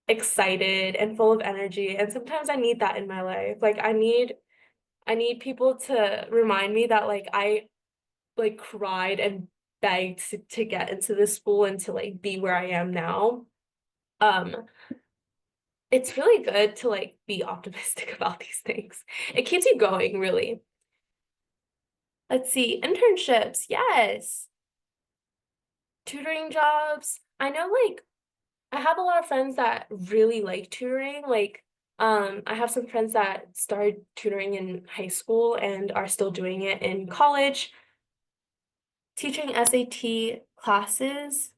excited and full of energy. And sometimes I need that in my life. Like I need people to remind me that like I like cried and begged to get into this school and to like be where I am now. Um, it's really good to like be optimistic about these things. It keeps you going, really. Let's see, internships, yes. Tutoring jobs. I know like I have a lot of friends that really like tutoring. Like, I have some friends that started tutoring in high school and are still doing it in college. Teaching SAT classes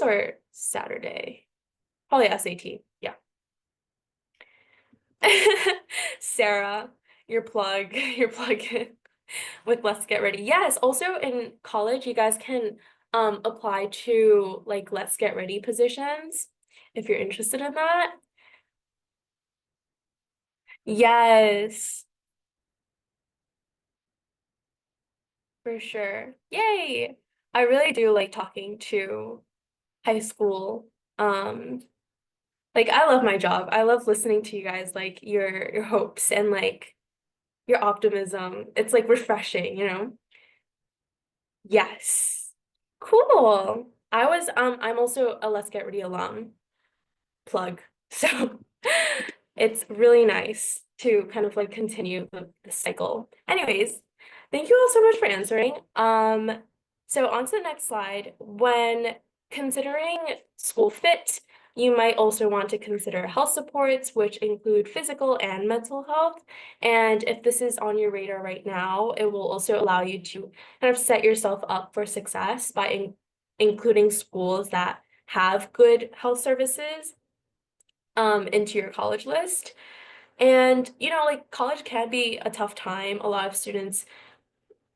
or Saturday? Probably SAT, yeah. Sarah, your plug, your plug in with Let's Get Ready. Yes, also in college, you guys can apply to like Let's Get Ready positions if you're interested in that. Yes, for sure. Yay! I really do like talking to high school. Like I love my job. I love listening to you guys, like your hopes and like your optimism. It's like refreshing, you know? Yes. Cool. I'm also a Let's Get Ready alum plug. So it's really nice to kind of like continue the cycle. Anyways, thank you all so much for answering. So on to the next slide. When considering school fit, you might also want to consider health supports, which include physical and mental health. And if this is on your radar right now, it will also allow you to kind of set yourself up for success by including schools that have good health services into your college list. And, you know, like college can be a tough time. A lot of students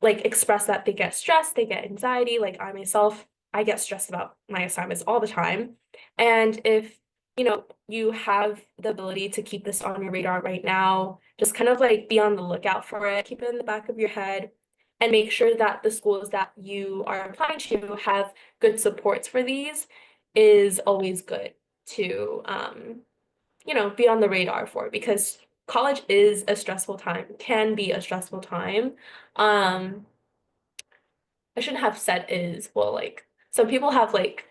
like express that they get stressed, they get anxiety. Like I myself, I get stressed about my assignments all the time. And if, you know, you have the ability to keep this on your radar right now, just kind of like be on the lookout for it, keep it in the back of your head, and make sure that the schools that you are applying to have good supports for these is always good to you know, be on the radar for because college is a stressful time, can be a stressful time. Um, I shouldn't have said is, well, like some people have like,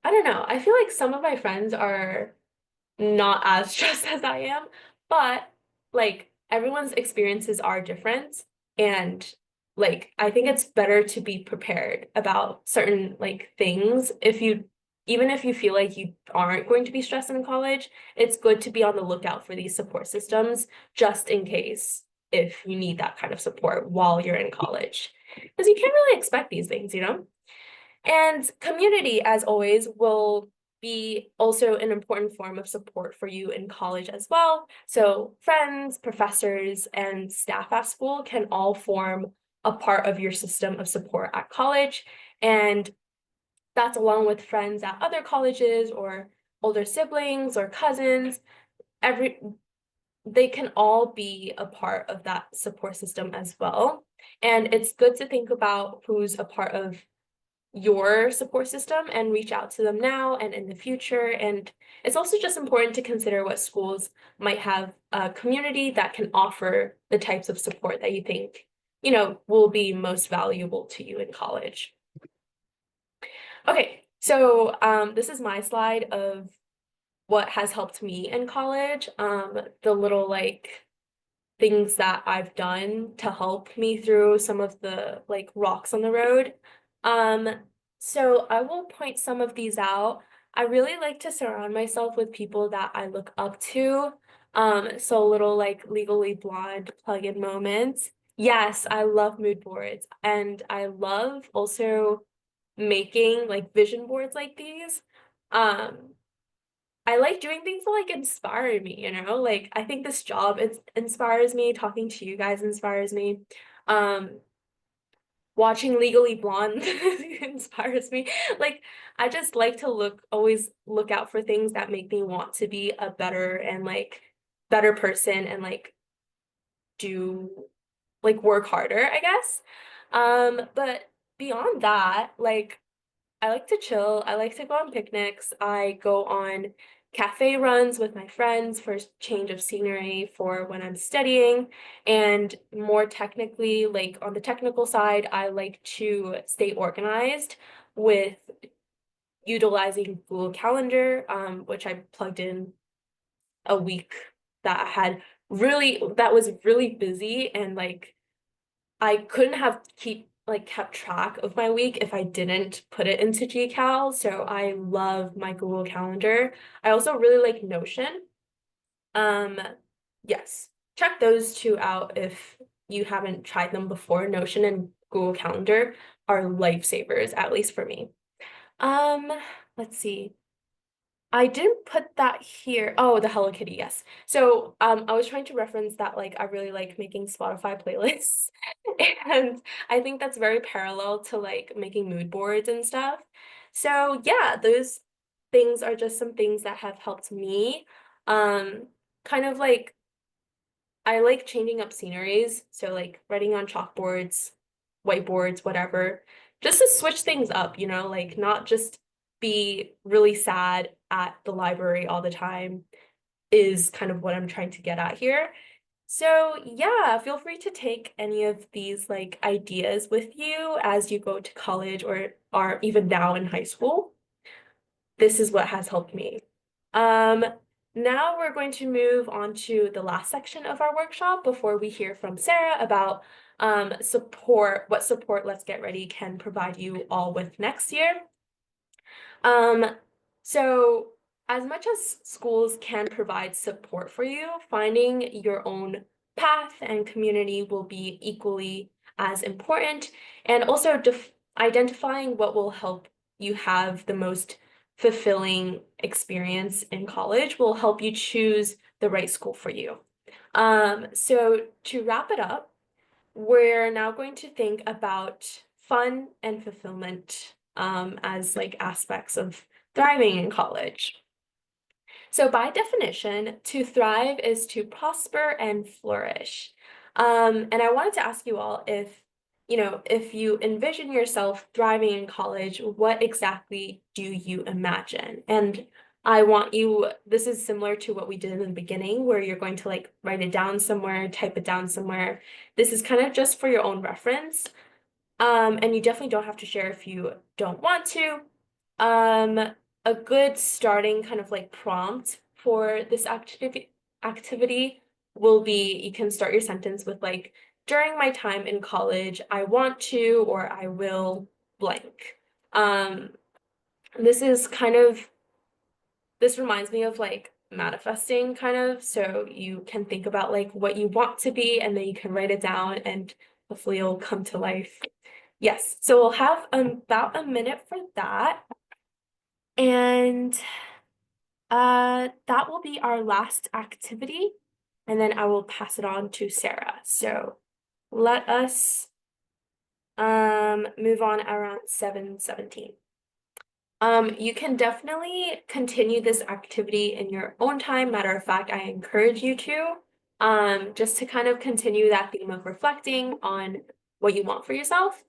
I don't know. I feel like some of my friends are not as stressed as I am, but like everyone's experiences are different. And like I think it's better to be prepared about certain like things. Even if you feel like you aren't going to be stressed in college, it's good to be on the lookout for these support systems just in case if you need that kind of support while you're in college. Because you can't really expect these things, you know? And community, as always, will be also an important form of support for you in college as well. So friends, professors, and staff at school can all form a part of your system of support at college. And that's along with friends at other colleges or older siblings or cousins. They can all be a part of that support system as well. And it's good to think about who's a part of your support system and reach out to them now and in the future. And it's also just important to consider what schools might have a community that can offer the types of support that you think, will be most valuable to you in college. Okay, so this is my slide of what has helped me in college. The little like things that I've done to help me through some of the like rocks on the road. Um, so I will point some of these out. I really like to surround myself with people that I look up to. So little like Legally Blonde plug-in moments. Yes, I love mood boards, and I love also making like vision boards like these. Um, I like doing things that like inspire me. Like I think this job inspires me, talking to you guys inspires me. Um, Watching Legally Blonde inspires me. Like I just like to always look out for things that make me want to be a better and like better person and like do like work harder, I guess. But beyond that, like I like to chill. I like to go on picnics. I go on cafe runs with my friends for change of scenery for when I'm studying. And more technically, like on the technical side, I like to stay organized with utilizing Google Calendar, which I plugged in a week that was really busy, and like I couldn't have kept track of my week if I didn't put it into GCal. So I love my Google Calendar. I also really like Notion. Um, yes, check those two out if you haven't tried them before. Notion and Google Calendar are lifesavers, at least for me. Um, let's see. I didn't put that here. Oh, the Hello Kitty, yes. So I was trying to reference that like I really like making Spotify playlists. And I think that's very parallel to like making mood boards and stuff. So yeah, those things are just some things that have helped me. Um, Kind of like I like changing up sceneries, so like writing on chalkboards, whiteboards, whatever, just to switch things up, like not just be really sad at the library all the time is kind of what I'm trying to get at here. So yeah, feel free to take any of these like ideas with you as you go to college or are even now in high school. This is what has helped me. Um, Now we're going to move on to the last section of our workshop before we hear from Sarah about what support Let's Get Ready can provide you all with next year. So as much as schools can provide support for you, finding your own path and community will be equally as important, and also identifying what will help you have the most fulfilling experience in college will help you choose the right school for you. So to wrap it up, we're now going to think about fun and fulfillment as like aspects of thriving in college. So by definition, to thrive is to prosper and flourish. And I wanted to ask you all if you envision yourself thriving in college, what exactly do you imagine? And this is similar to what we did in the beginning, where you're going to like write it down somewhere, type it down somewhere. This is kind of just for your own reference. And you definitely don't have to share if you don't want to. A good starting kind of like prompt for this activity will be you can start your sentence with like, during my time in college, I want to or I will blank. Um, this is this reminds me of like manifesting kind of, so you can think about like what you want to be and then you can write it down and hopefully it'll come to life. Yes, so we'll have about a minute for that. And that will be our last activity, and then I will pass it on to Sarah. So let us move on around 7:17. You can definitely continue this activity in your own time. Matter of fact, I encourage you to, just to kind of continue that theme of reflecting on what you want for yourself.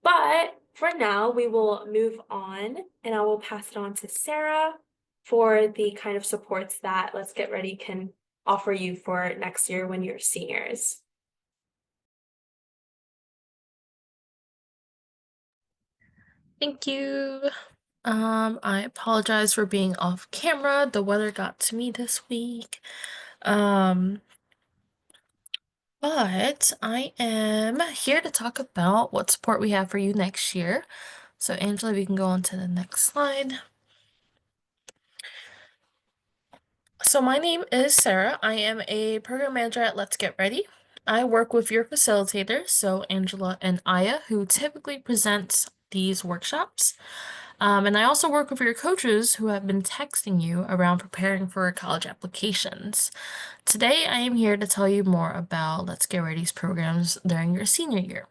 But for now, we will move on and I will pass it on to Sarah for the kind of supports that Let's Get Ready can offer you for next year when you're seniors. Thank you. I apologize for being off camera. The weather got to me this week. But I am here to talk about what support we have for you next year. So Angela, we can go on to the next slide. So my name is Sarah. I am a program manager at Let's Get Ready. I work with your facilitators, so Angela and Aya, who typically present these workshops. And I also work with your coaches who have been texting you around preparing for college applications. Today, I am here to tell you more about Let's Get Ready's programs during your senior year.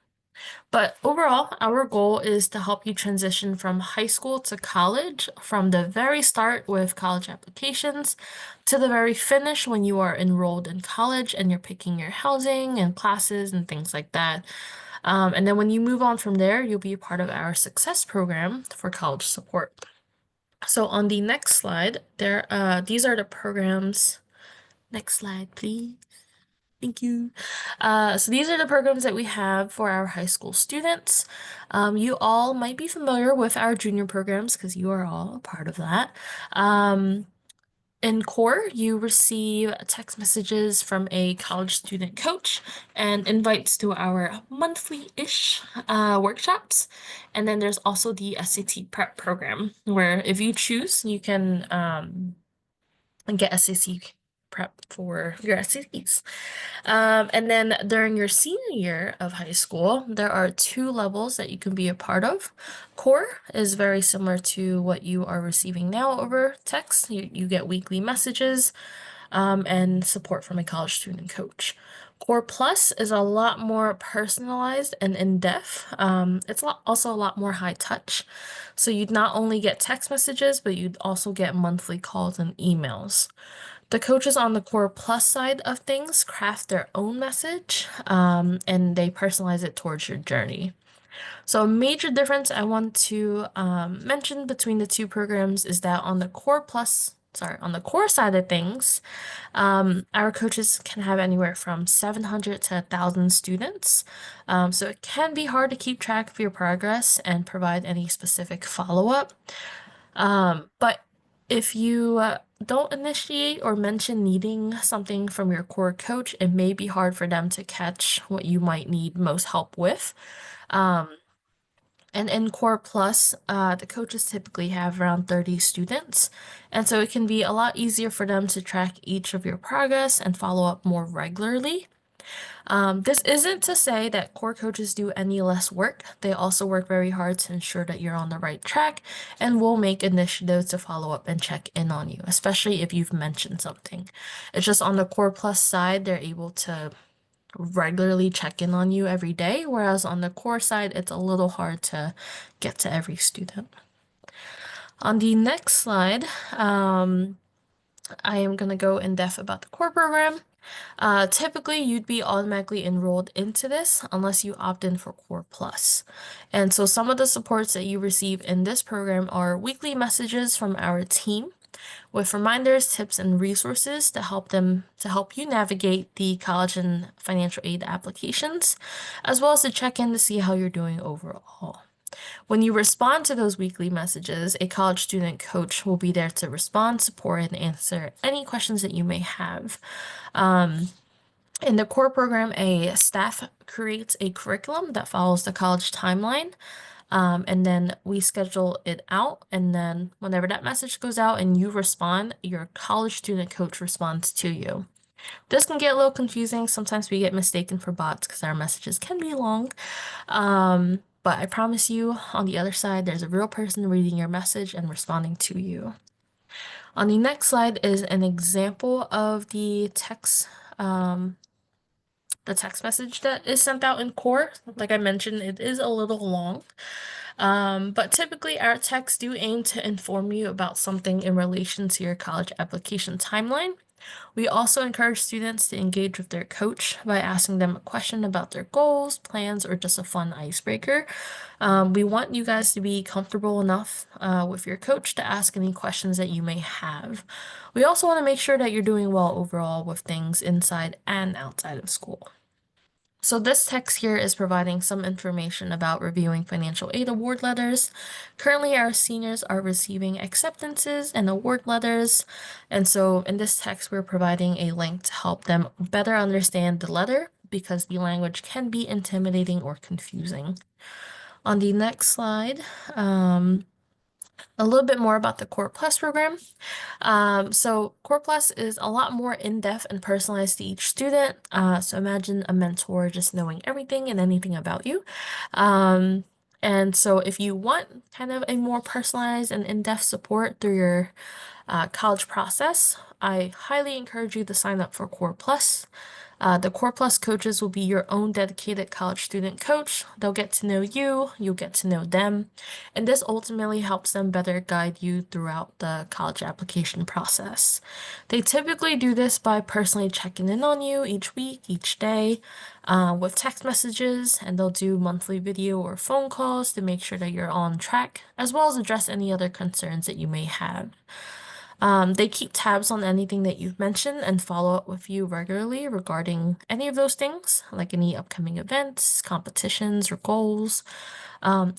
But overall, our goal is to help you transition from high school to college from the very start with college applications to the very finish when you are enrolled in college and you're picking your housing and classes and things like that. And then when you move on from there, you'll be a part of our success program for college support. So on the next slide, these are the programs. Next slide, please. Thank you. So these are the programs that we have for our high school students. You all might be familiar with our junior programs because you are all a part of that. In core, you receive text messages from a college student coach and invites to our monthly-ish workshops. And then there's also the SAT prep program, where if you choose, you can get SAT prep for your SATs. And then during your senior year of high school, there are 2 levels that you can be a part of. Core is very similar to what you are receiving now over text. You get weekly messages and support from a college student coach. Core Plus is a lot more personalized and in-depth. It's also a lot more high touch. So you'd not only get text messages, but you'd also get monthly calls and emails. The coaches on the Core Plus side of things craft their own message, and they personalize it towards your journey. So a major difference I want to mention between the 2 programs is that on the Core side of things, our coaches can have anywhere from 700 to 1,000 students. So it can be hard to keep track of your progress and provide any specific follow-up. But if you don't initiate or mention needing something from your core coach, it may be hard for them to catch what you might need most help with. And in Core Plus, the coaches typically have around 30 students, and so it can be a lot easier for them to track each of your progress and follow up more regularly. This isn't to say that core coaches do any less work. They also work very hard to ensure that you're on the right track and will make initiatives to follow up and check in on you, especially if you've mentioned something. It's just on the Core Plus side, they're able to regularly check in on you every day, whereas on the core side, it's a little hard to get to every student. On the next slide, I am going to go in depth about the core program. Typically, you'd be automatically enrolled into this unless you opt in for Core Plus. And so some of the supports that you receive in this program are weekly messages from our team with reminders, tips, and resources to help you navigate the college and financial aid applications, as well as to check in to see how you're doing overall. When you respond to those weekly messages, a college student coach will be there to respond, support, and answer any questions that you may have. In the core program, a staff creates a curriculum that follows the college timeline. And then we schedule it out, and then whenever that message goes out and you respond, your college student coach responds to you. This can get a little confusing. Sometimes we get mistaken for bots because our messages can be long. but I promise you, on the other side, there's a real person reading your message and responding to you. On the next slide is an example of the text message that is sent out in core. Like I mentioned, it is a little long. But typically our texts do aim to inform you about something in relation to your college application timeline. We also encourage students to engage with their coach by asking them a question about their goals, plans, or just a fun icebreaker. We want you guys to be comfortable enough with your coach to ask any questions that you may have. We also want to make sure that you're doing well overall with things inside and outside of school. So this text here is providing some information about reviewing financial aid award letters. Currently, our seniors are receiving acceptances and award letters. And so in this text, we're providing a link to help them better understand the letter because the language can be intimidating or confusing. On the next slide, a little bit more about the Core Plus program. So Core Plus is a lot more in-depth and personalized to each student. So imagine a mentor just knowing everything and anything about you. And so if you want kind of a more personalized and in-depth support through your college process, I highly encourage you to sign up for Core Plus. The Core Plus coaches will be your own dedicated college student coach. They'll get to know you, you'll get to know them, and this ultimately helps them better guide you throughout the college application process. They typically do this by personally checking in on you each week, each day, with text messages, and they'll do monthly video or phone calls to make sure that you're on track, as well as address any other concerns that you may have. They keep tabs on anything that you've mentioned and follow up with you regularly regarding any of those things, like any upcoming events, competitions, or goals.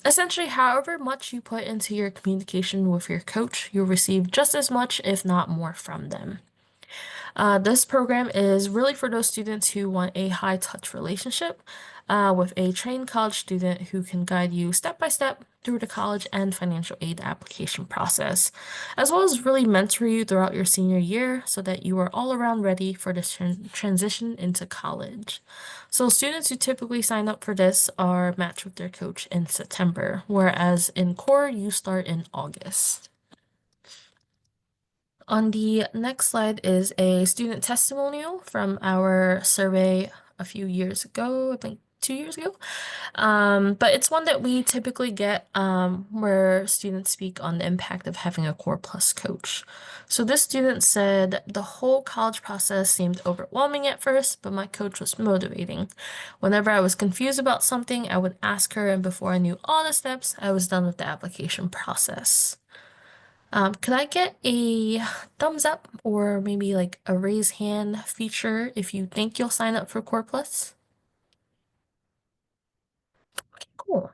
Essentially, however much you put into your communication with your coach, you'll receive just as much, if not more, from them. This program is really for those students who want a high-touch relationship with a trained college student who can guide you step by step through the college and financial aid application process, as well as really mentor you throughout your senior year so that you are all around ready for this transition into college. So students who typically sign up for this are matched with their coach in September, whereas in core, you start in August. On the next slide is a student testimonial from our survey a few years ago, I think 2 years ago. But it's one that we typically get where students speak on the impact of having a Core Plus coach. So this student said, the whole college process seemed overwhelming at first, but my coach was motivating. Whenever I was confused about something, I would ask her, and before I knew all the steps, I was done with the application process. Could I get a thumbs up or maybe like a raise hand feature if you think you'll sign up for Core Plus? Okay, cool.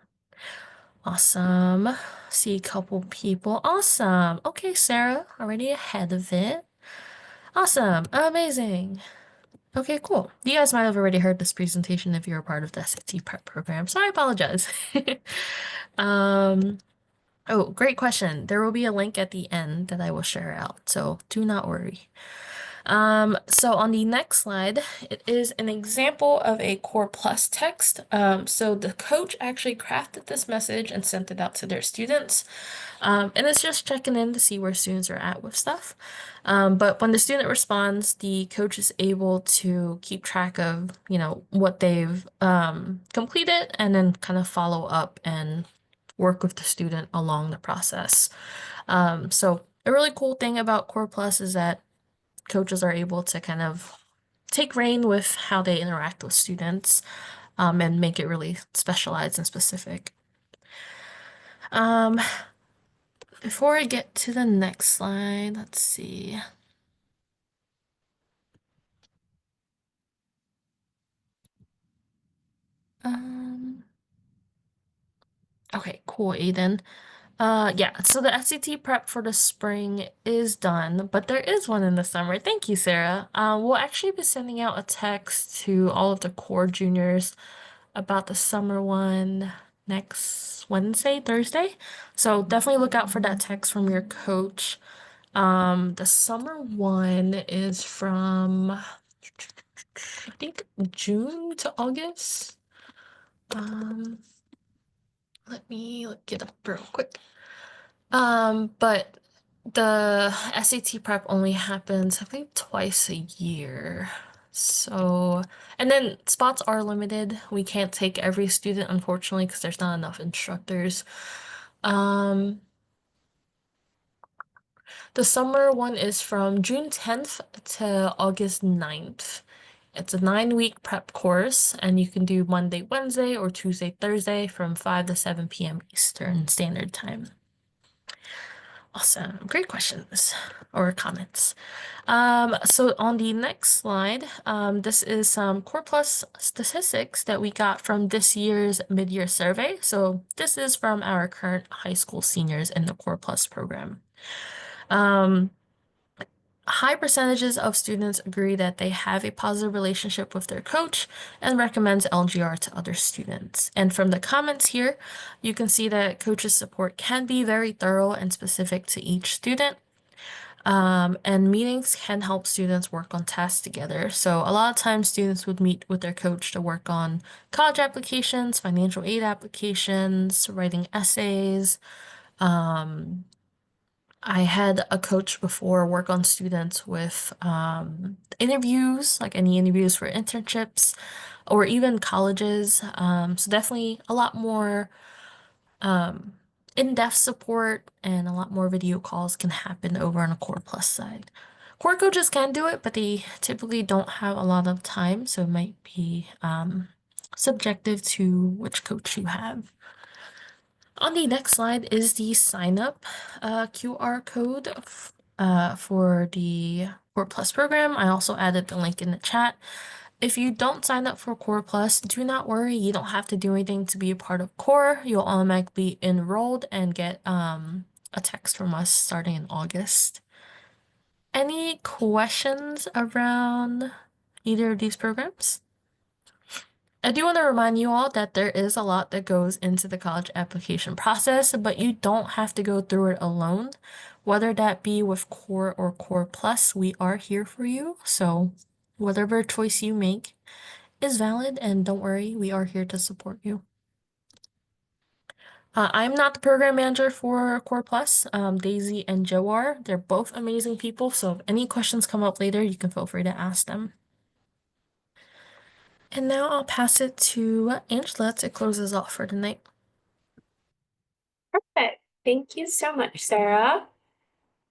Awesome. See a couple people. Awesome. Okay, Sarah, already ahead of it. Awesome. Amazing. Okay, cool. You guys might have already heard this presentation if you're a part of the SAT prep program, so I apologize. Oh, great question. There will be a link at the end that I will share out, so do not worry. So on the next slide, it is an example of a Core Plus text. So the coach actually crafted this message and sent it out to their students. And it's just checking in to see where students are at with stuff. But when the student responds, the coach is able to keep track of, what they've completed and then kind of follow up and work with the student along the process. So a really cool thing about Core Plus is that coaches are able to kind of take reign with how they interact with students and make it really specialized and specific. Before I get to the next slide, let's see. Okay, cool, Aiden. Yeah, so the SAT prep for the spring is done, but there is one in the summer. Thank you, Sarah. We'll actually be sending out a text to all of the core juniors about the summer one next Wednesday, Thursday. So definitely look out for that text from your coach. The summer one is from, I think, June to August. Let me look it up real quick. But the SAT prep only happens, I think, twice a year. So, and then spots are limited. We can't take every student, unfortunately, because there's not enough instructors. Um, the summer one is from June 10th to August 9th. It's a 9-week prep course, and you can do Monday, Wednesday, or Tuesday, Thursday from 5 to 7 p.m. Eastern Standard Time. Awesome. Great questions or comments. So on the next slide, this is some Core Plus statistics that we got from this year's mid-year survey. So this is from our current high school seniors in the Core Plus program. High percentages of students agree that they have a positive relationship with their coach and recommends LGR to other students. And from the comments here, you can see that coaches' support can be very thorough and specific to each student. And meetings can help students work on tasks together. So a lot of times students would meet with their coach to work on college applications, financial aid applications, writing essays. I had a coach before work on students with interviews, like any interviews for internships or even colleges. So definitely a lot more in-depth support and a lot more video calls can happen over on a Core Plus side. Core coaches can do it, but they typically don't have a lot of time, so it might be subjective to which coach you have. On the next slide is the sign up QR code for the Core Plus program. I also added the link in the chat. If you don't sign up for Core Plus, do not worry. You don't have to do anything to be a part of Core. You'll automatically be enrolled and get a text from us starting in August. Any questions around either of these programs? I do want to remind you all that there is a lot that goes into the college application process, but you don't have to go through it alone. Whether that be with Core or Core Plus, we are here for you. So whatever choice you make is valid, and don't worry, we are here to support you. I'm not the program manager for Core Plus. Daisy and Joe are. They're both amazing people, so if any questions come up later, you can feel free to ask them. And now I'll pass it to Angela to close us off for tonight. Perfect. Thank you so much, Sarah.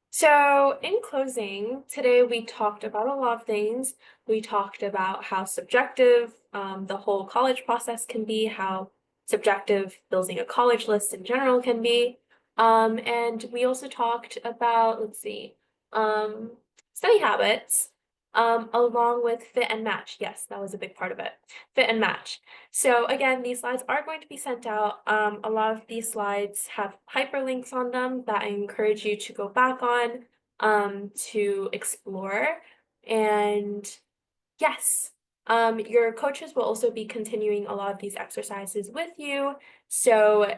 So in closing, today we talked about a lot of things. We talked about how subjective the whole college process can be, how subjective building a college list in general can be. And we also talked about, let's see, study habits, along with fit and match. Yes, that was a big part of it. Fit and match. So again, these slides are going to be sent out. A lot of these slides have hyperlinks on them that I encourage you to go back on to explore. And yes, your coaches will also be continuing a lot of these exercises with you. So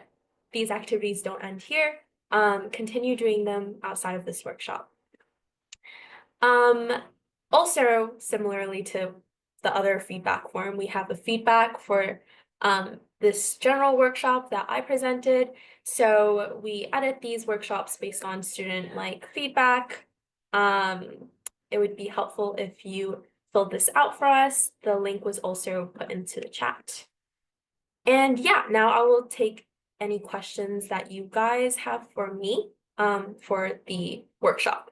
these activities don't end here. Continue doing them outside of this workshop. Also, similarly to the other feedback form, we have a feedback for this general workshop that I presented. So we edit these workshops based on student-like feedback. It would be helpful if you filled this out for us. The link was also put into the chat. And yeah, now I will take any questions that you guys have for me for the workshop.